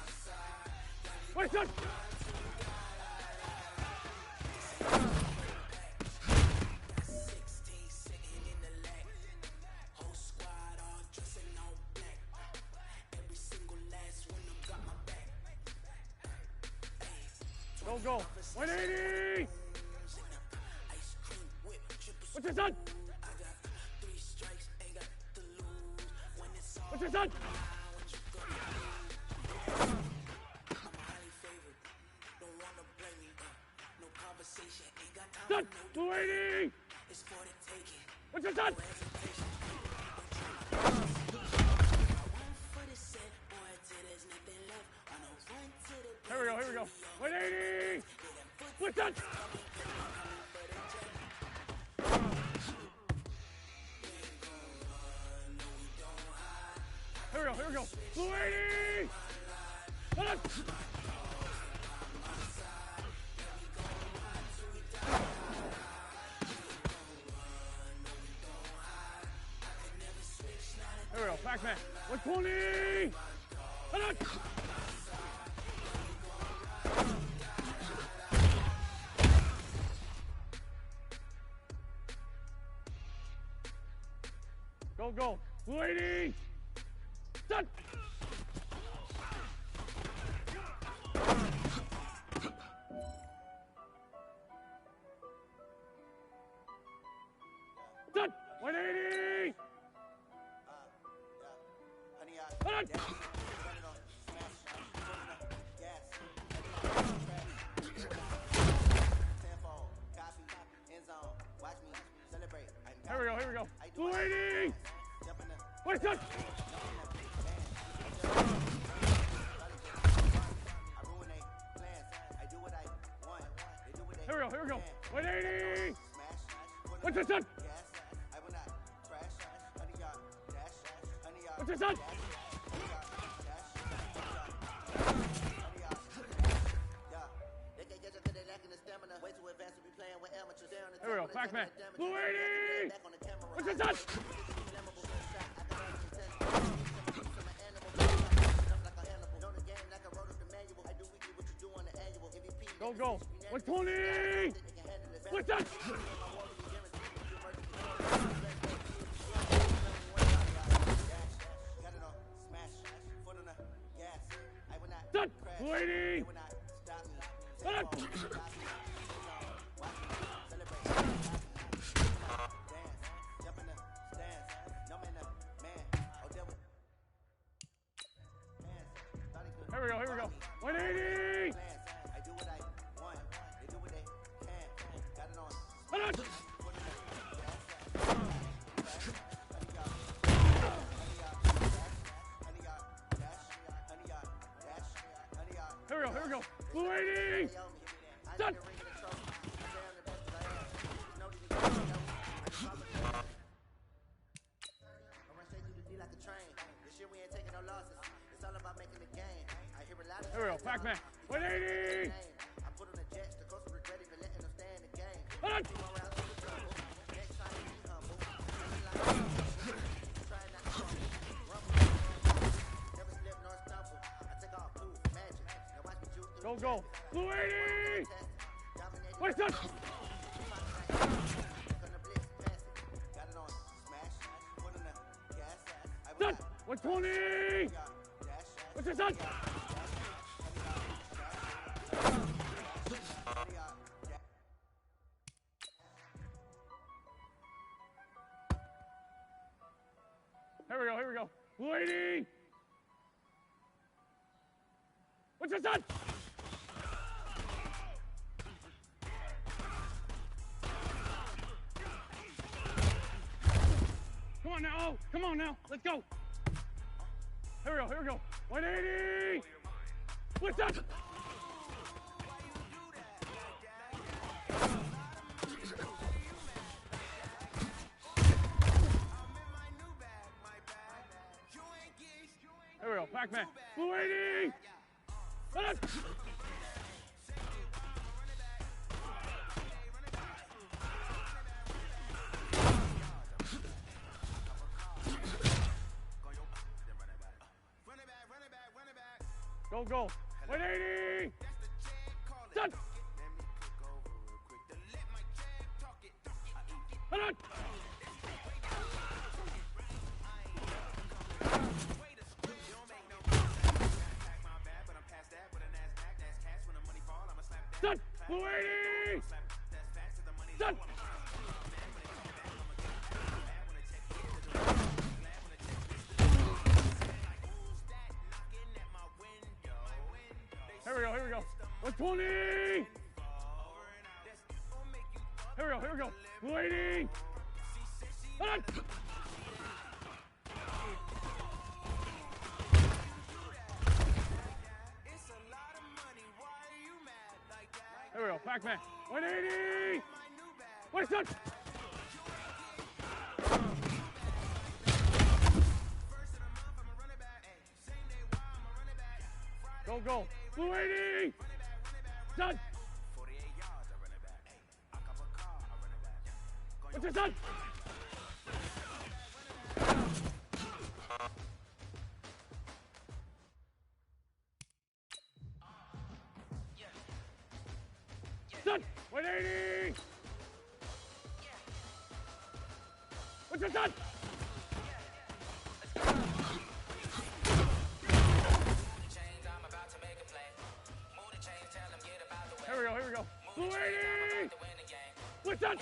Wait, son! Go. 180! What's your son? What's your son? Son! 280! What's your son? Here we go. 180! What's that? Here we go. 280! Hold on! Here we go, Pac-Man. 120! Hold on! Go. 280! Done! Done! 180! Hold on! Here we go. 280! Wait, son! Here we go. 180! What's your son? What's your son? Here we go, Pac-Man. 280! What's your son? Go. 120! What's that? Done! 280! Done! Here we go. 180! Blue 80. Done. Here we go, Pac-Man. 180. I put on the jets, the coast regret even letting them stay in the game. Hold on. Next time be humble. Try not to never slip nor stumble. I take all proof, magic. Now watch me juke through. Go. Blue 80. What is that? Got it on smash. Put on the gas. Done. 120. What's this on? Here we go. Blue 80. What's this on? Come on now. Let's go. Here we go. 180. What's up? Here we go, Pac-Man. Blue 80. Let's Go. 180. Done. Hold on. Done. Blue 80. Done. Here we go. 120. Here we go. Blue 80. Hold on. Here we go, Pac-Man. 180. What's up? Go. Blue 80. Done. What's this on? Done. 180. What's this on? Here we go. Blue 80. What's that?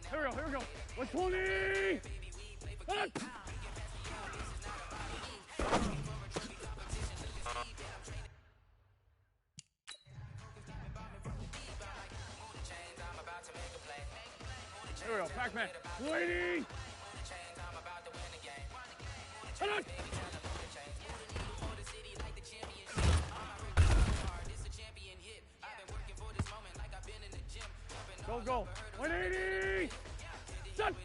Here we go. 120. Hold on. Here we go, Pac-Man. Blue 80. Hold on. Go. 180. Done.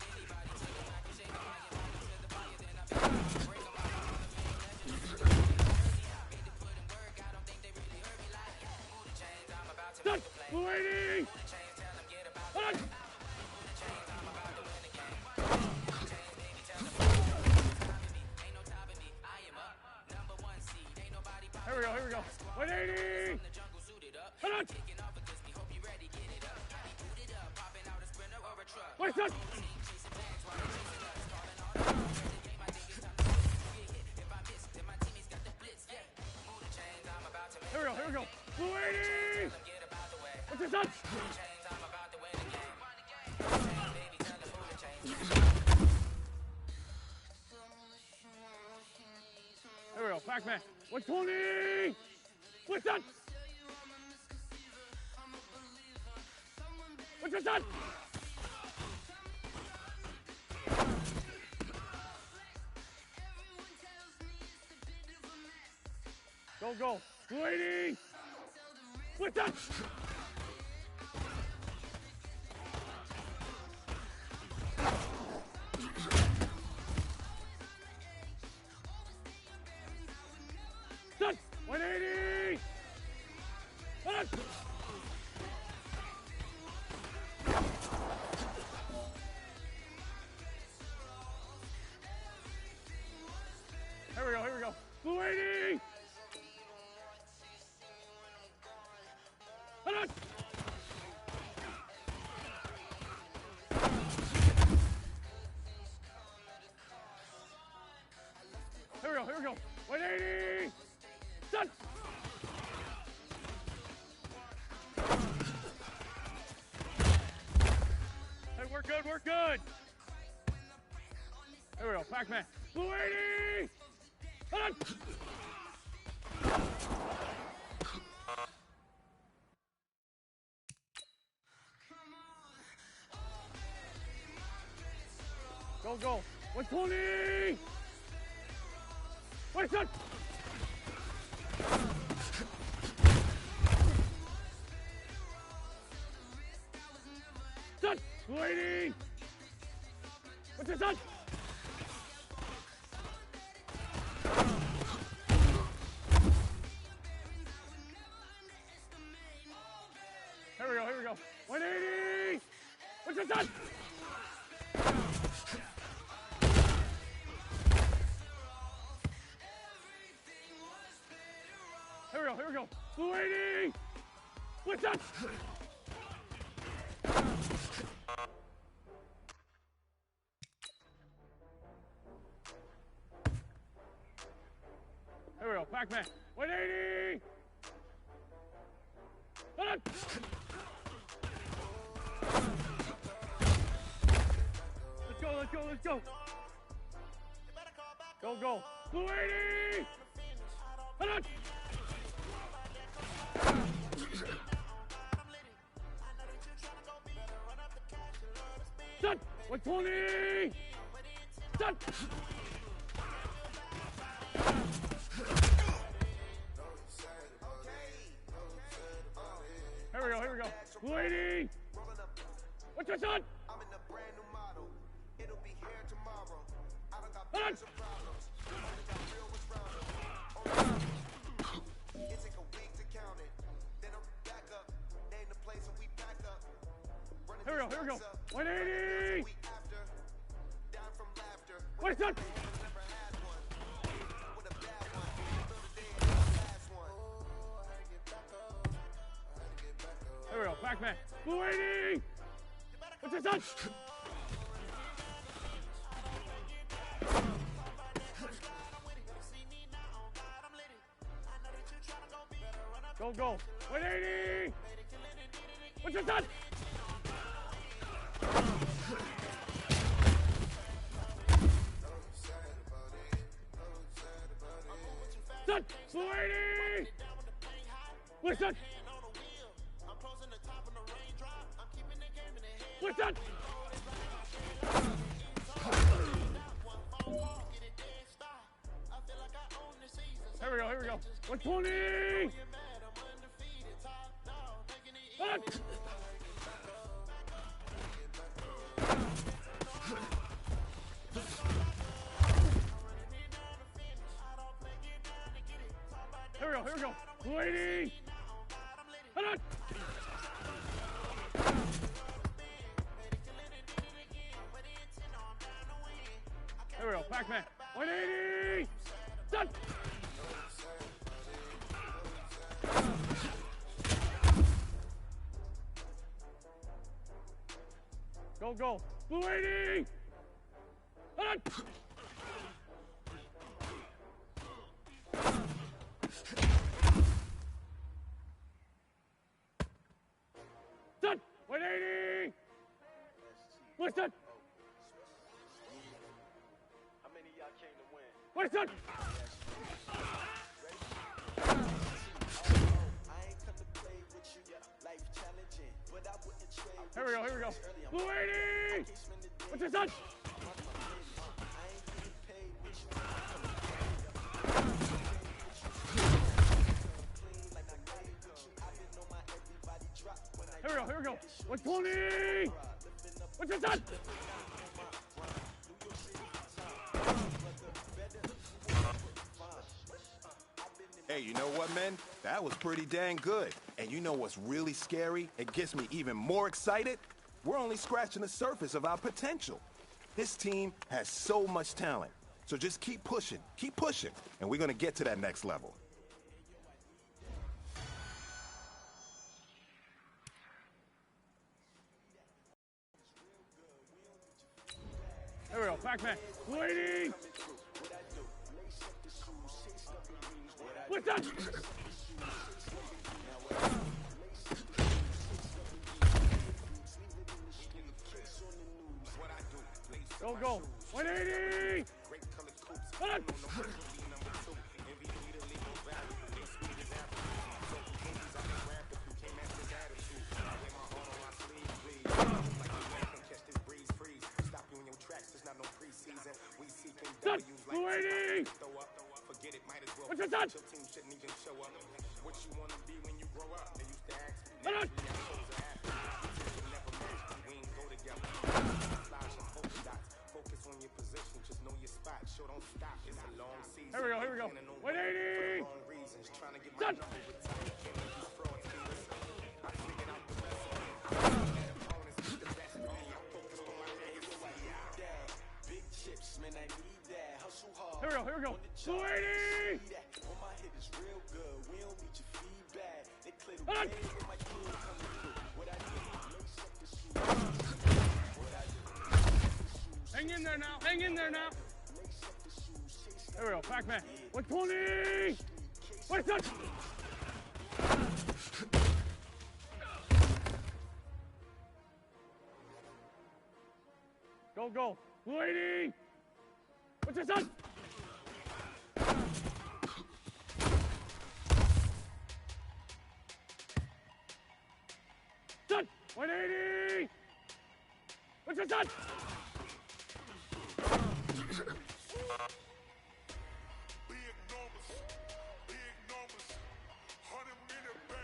Done. Blue 80. Hold on. Here we go. 180. Hold on. What's up? Here we go. Blue 80. What's this on? Here we go, Pac-Man. 120. What's that? What's this on? Go, go. Blue 80. What's up? Done. 180. Done. Here we go, here we go. Blue 80! Hold on! Here we go, here we go. 180! Done! Hey, we're good, we're good! Here we go, Pac-Man. Blue 80! Hold on! Go, go. 120! Wait, son! Son! 280! What's this, son? Here we go, here we go. 180! What's this, son? Here we go, here we go. Blue 80! What's up? Here we go, Pac-Man. 180! Hold on! Let's go, let's go, let's go! Go, go! Blue 80! Hold on! Done! 120! Done! Here we go, here we go. Blue 80! What's your son? I'm in a brand new model. It'll be here tomorrow. I don't got Hold on! problems. Only got real ones round it. It take a week to count it. Then I'm back up. Name the place and we back up. Here we go, here we go. 180! Down from laughter. What's your son? Never had one. With a bad one. Till the day of the last one. I had to get back up. I had to get back up. Here we go, Pac-Man. Blue 80! What's your son? Go, go. 180! What's your son? Son! Blue 80! What's that? What's that? Here we go, here we go. 120! Hold on! Here we go, here we go. 280! Hold on! Here we go, Pac-Man. 180! Done! Go, go. Blue 80! Hold on! Done! 180! What's that? How many of y'all came to win? What's that? I ain't come to play with you. Life challenging, but I wouldn't trade. Here we go, here we go. Blue 80! What's your son? Here we go, here we go. 120! What's your son? Hey, you know what, man? That was pretty dang good. And you know what's really scary? It gets me even more excited. We're only scratching the surface of our potential. This team has so much talent. So just keep pushing, and we're gonna get to that next level. Here we go, Pac-Man. Waiting! What's that? Go. 180! Hold on. Son, 280! What's your son? Hold on. Here we go. 180! Son! Here we go. 280! Hold on. Hang in there now. Here we go, Pac-Man. 120! What's that? Go. 280! What's your son? Son! 180! What's your son?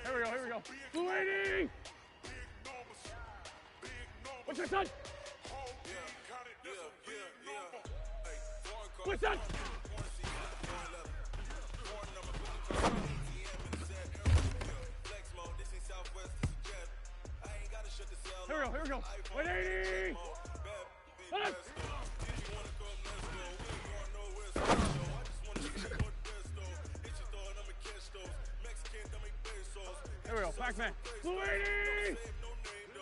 Here we go. 280! What's your son? What's that? Here we go. 180! Hold on. Here we go, Pac-Man. 280!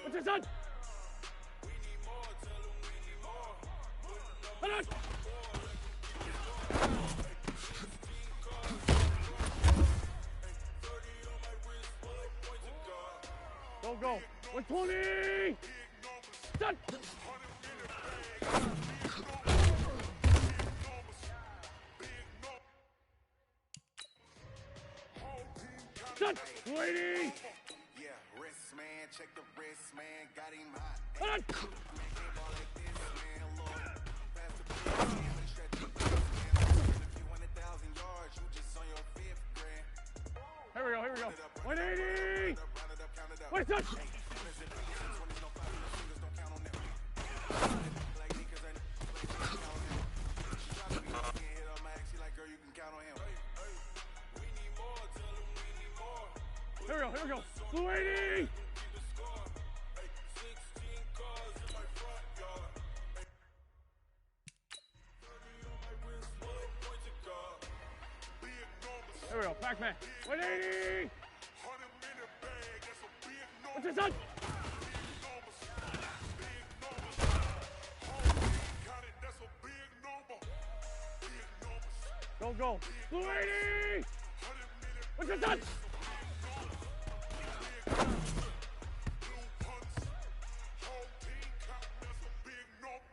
What's your son? Hold on. Go. 120! Son! Son! 280! Yeah, wrist man, check the wrist man, got him hot. Hold on. Here we go. 180! What's that? Here we go. 280! Here we go, Pac-Man. 180! What's your son? Go. 280! What's your son?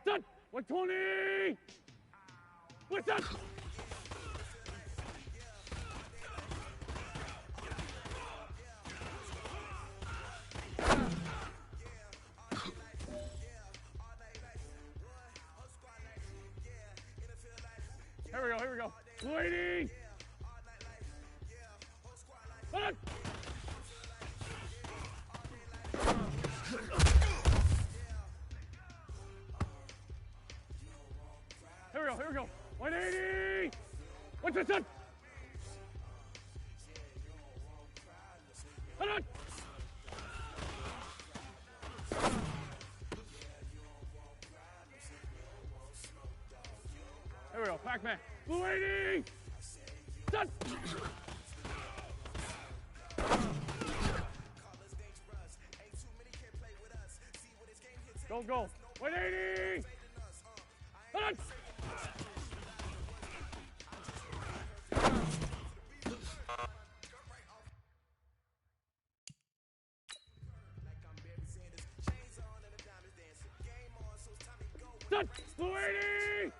Son! 120! What's that? Here we go. 280! Hold on! Here we go, here we go. 180! What's this up? Hold on! Here we go, Pac-Man. Blue 80! Done! Go, go. 180! Hold on! Done! Blue 80!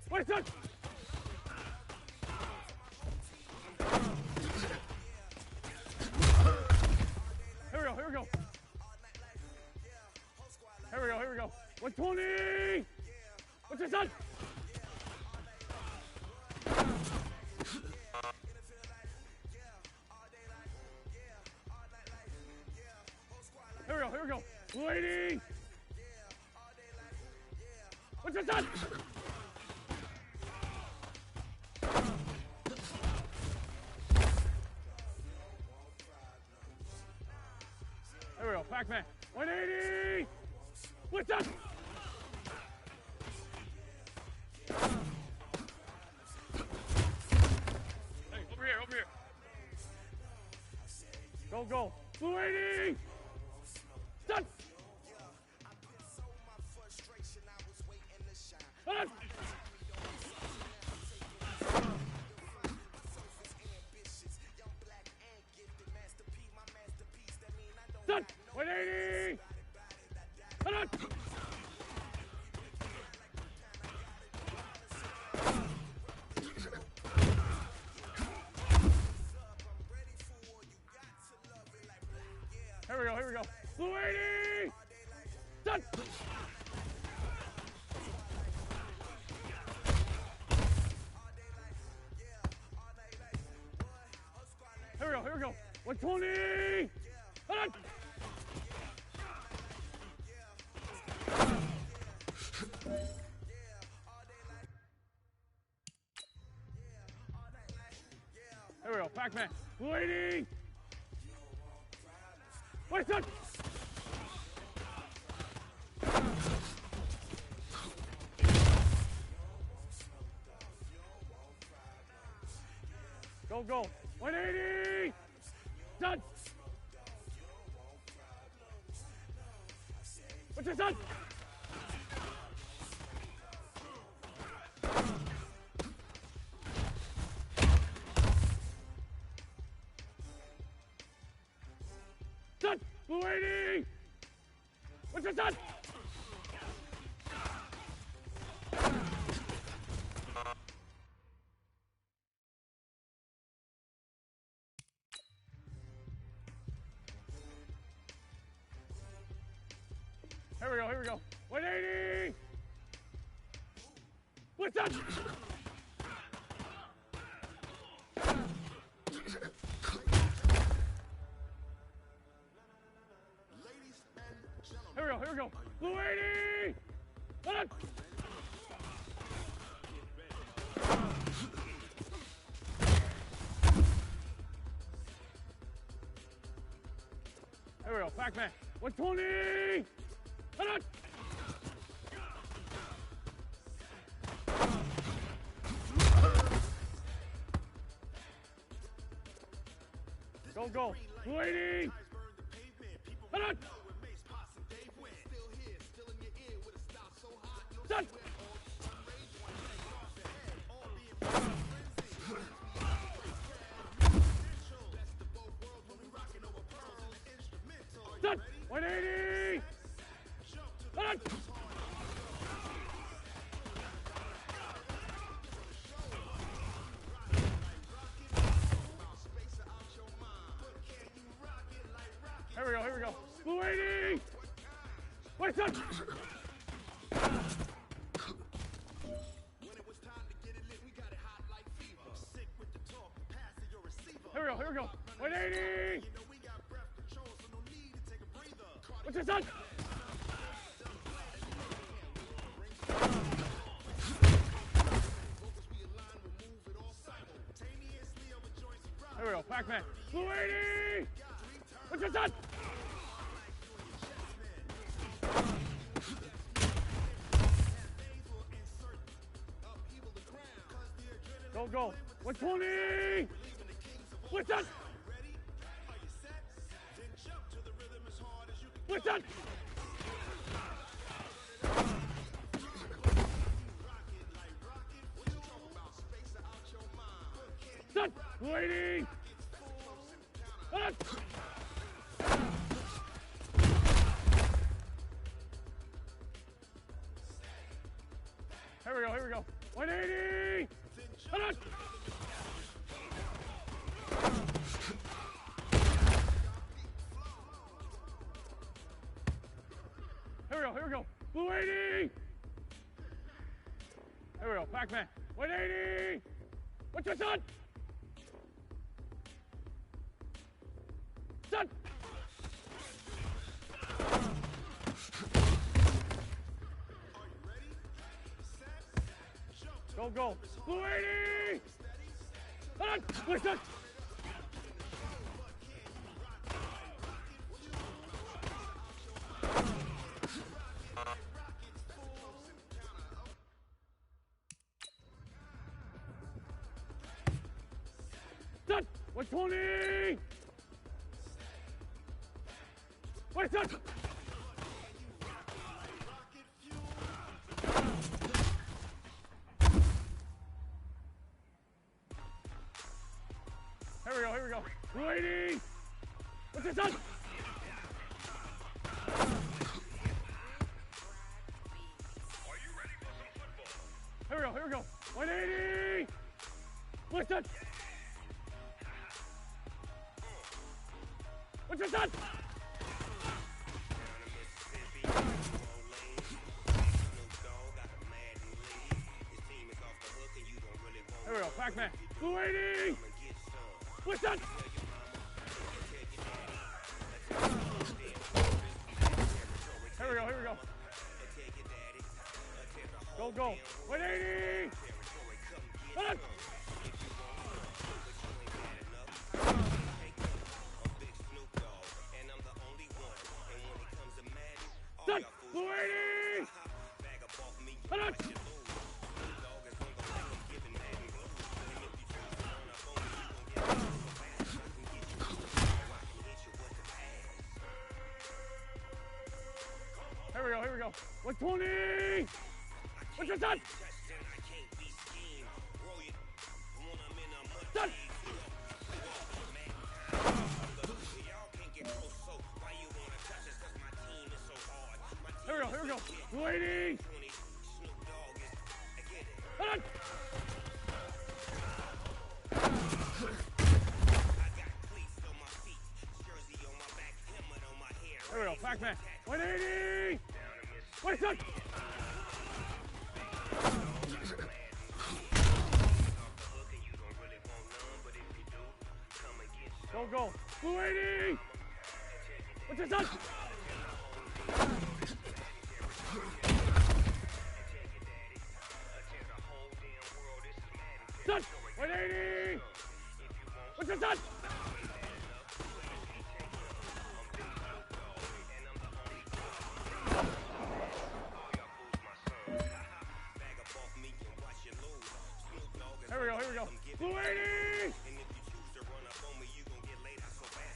Wait, done! Here we go, here we go. Here we go, here we go. 120! What's this on? Here we go, here we go. Blue 80! What's this on? There we go, Pac-Man. 180! What's up? Hey, over here, over here. Go, go. Blue 80! Done! Hold on! Done! 180! Hold on! Here we go, here we go. Blue 80! Done! Here we go, here we go. 120! Hold on! Here we go, Pac-Man. Blue 80! Wait, son! Go, go. 180! Done! What's this on? Done! Blue 80! What's this on? Here we go, here we go. 180! What's that? Here we go, here we go. Blue 80! Hold on! Here we go, Pac-Man. 120! Hold on! Go, go. Blue 80! Hold on! Done! Done! 180! Hold on! Here we go, here we go. Blue 80! Wait, son! Here we go, here we go. 180! What's this on? Pac-Man. Blue 80! What's your son? Go, go. 120! What's that? What's that? Set! Lady! Set! Here we go, here we go. 180! Set! Here we go. Blue 80! Here we go, Pac-Man. 180! What's your son? Son! Go, go. Blue 80! Hold on! Where's that? Set! 120! Wait, set! Here we go, here we go. Blue 80! What's your son? Here we go, here we go. 180! What's that? What's your son? Here we go, Pac-Man. Blue 80! What's that? Here we go, here we go. Go, go. 180! Hold on! Set! Blue 80! Hold on! Here we go, here we go. 120! What's your son? Son! Here we go, here we go. Blue 80! Hold on! Here we go, Pac-Man. 180! Wait, son! Go, go. Blue 80! What's your son? Son! 180! What's your son? Here we go, here we go. Blue 80!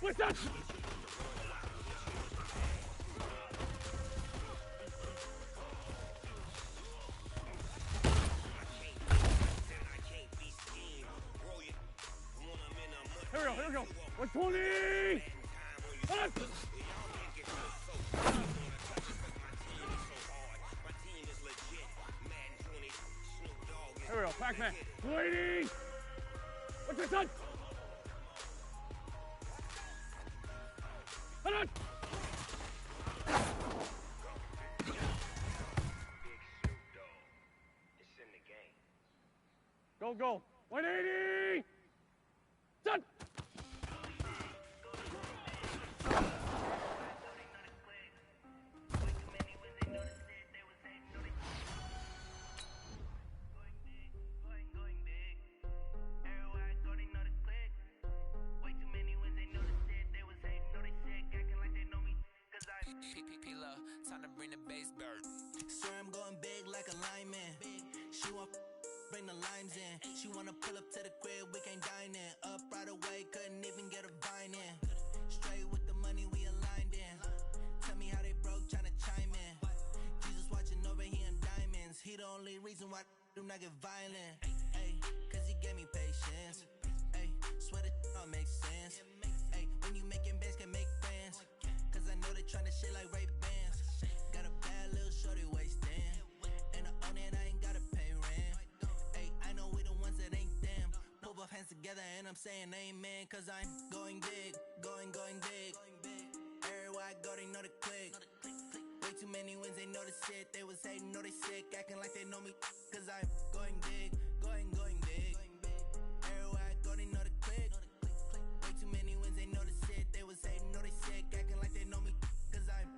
What's that? Here we go, here we go. 120! Hold on! Here we go, Pac-Man. Blue 80! What's your son? Hold on! Go, go. 180! Son! Everywhere I go, they know the click. Way too P-P-P-Love, time to bring the bass bird. Swear I'm going big like a lineman. She want bring the limes in. She wanna pull up to the crib, we can't dine in. Up right away, couldn't even get a vine in. Straight with the money, we aligned in. Tell me how they broke, tryna chime in. Jesus watching over, he in diamonds. He the only reason why I do not get violent. Ay, cause he gave me patience. Ay, swear that all makes sense. Ay, when you making bands, can make friends. Cause I know they tryna shit like Ray-Bans. Got a bad little shorty wasting. And I own it, I ain't gotta pay rent. Ay, I know we the ones that ain't them. Pull both hands together and I'm saying amen. Cause I'm going big, going big. Everywhere I go, they know the click. Way too many wins, they know the shit. They was hating, know they sick, acting like they know me. Cause I'm going big, going big. Everywhere I go, they know the click. Way too many wins, they know the shit. They was hating, know they sick, acting like they know me. Cause I'm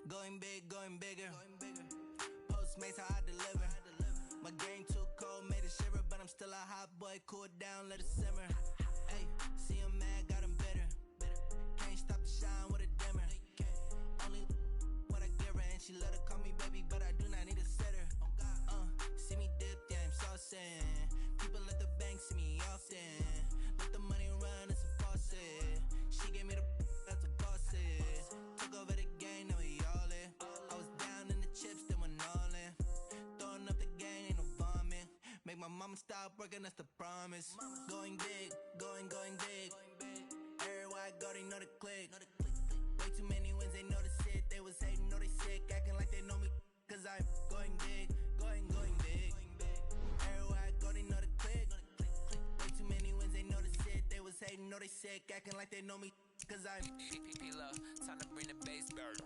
going big, going bigger. Postmates, how I deliver. My game too cold, made it shiver. But I'm still a hot boy, cool it down, let it simmer. Hey, see him mad, got him bitter. Can't stop the shine with a dimmer. Only what I give her, and she let her call me baby, but I do not need a sitter. See me dip, yeah, I'm saucing. People at the bank see me often. Let the money run, it's a faucet. She gave me the that's a bosses. Took over the game, now we all in. I was down in the chips, then went all in. Throwing up the game, ain't no vomit. Make my mama stop working, that's the promise. Going big, going big. Everywhere I go, they know the click. Way too many wins, they know the shit. They was hating, know they sick, acting like they know me. Cause I'm going big, going big. Everywhere I go, they know the click. Way too many wins, they know the shit. They was hating, know they sick, acting like they know me. Cause I'm P-P-P-Love, time to bring the bass bird.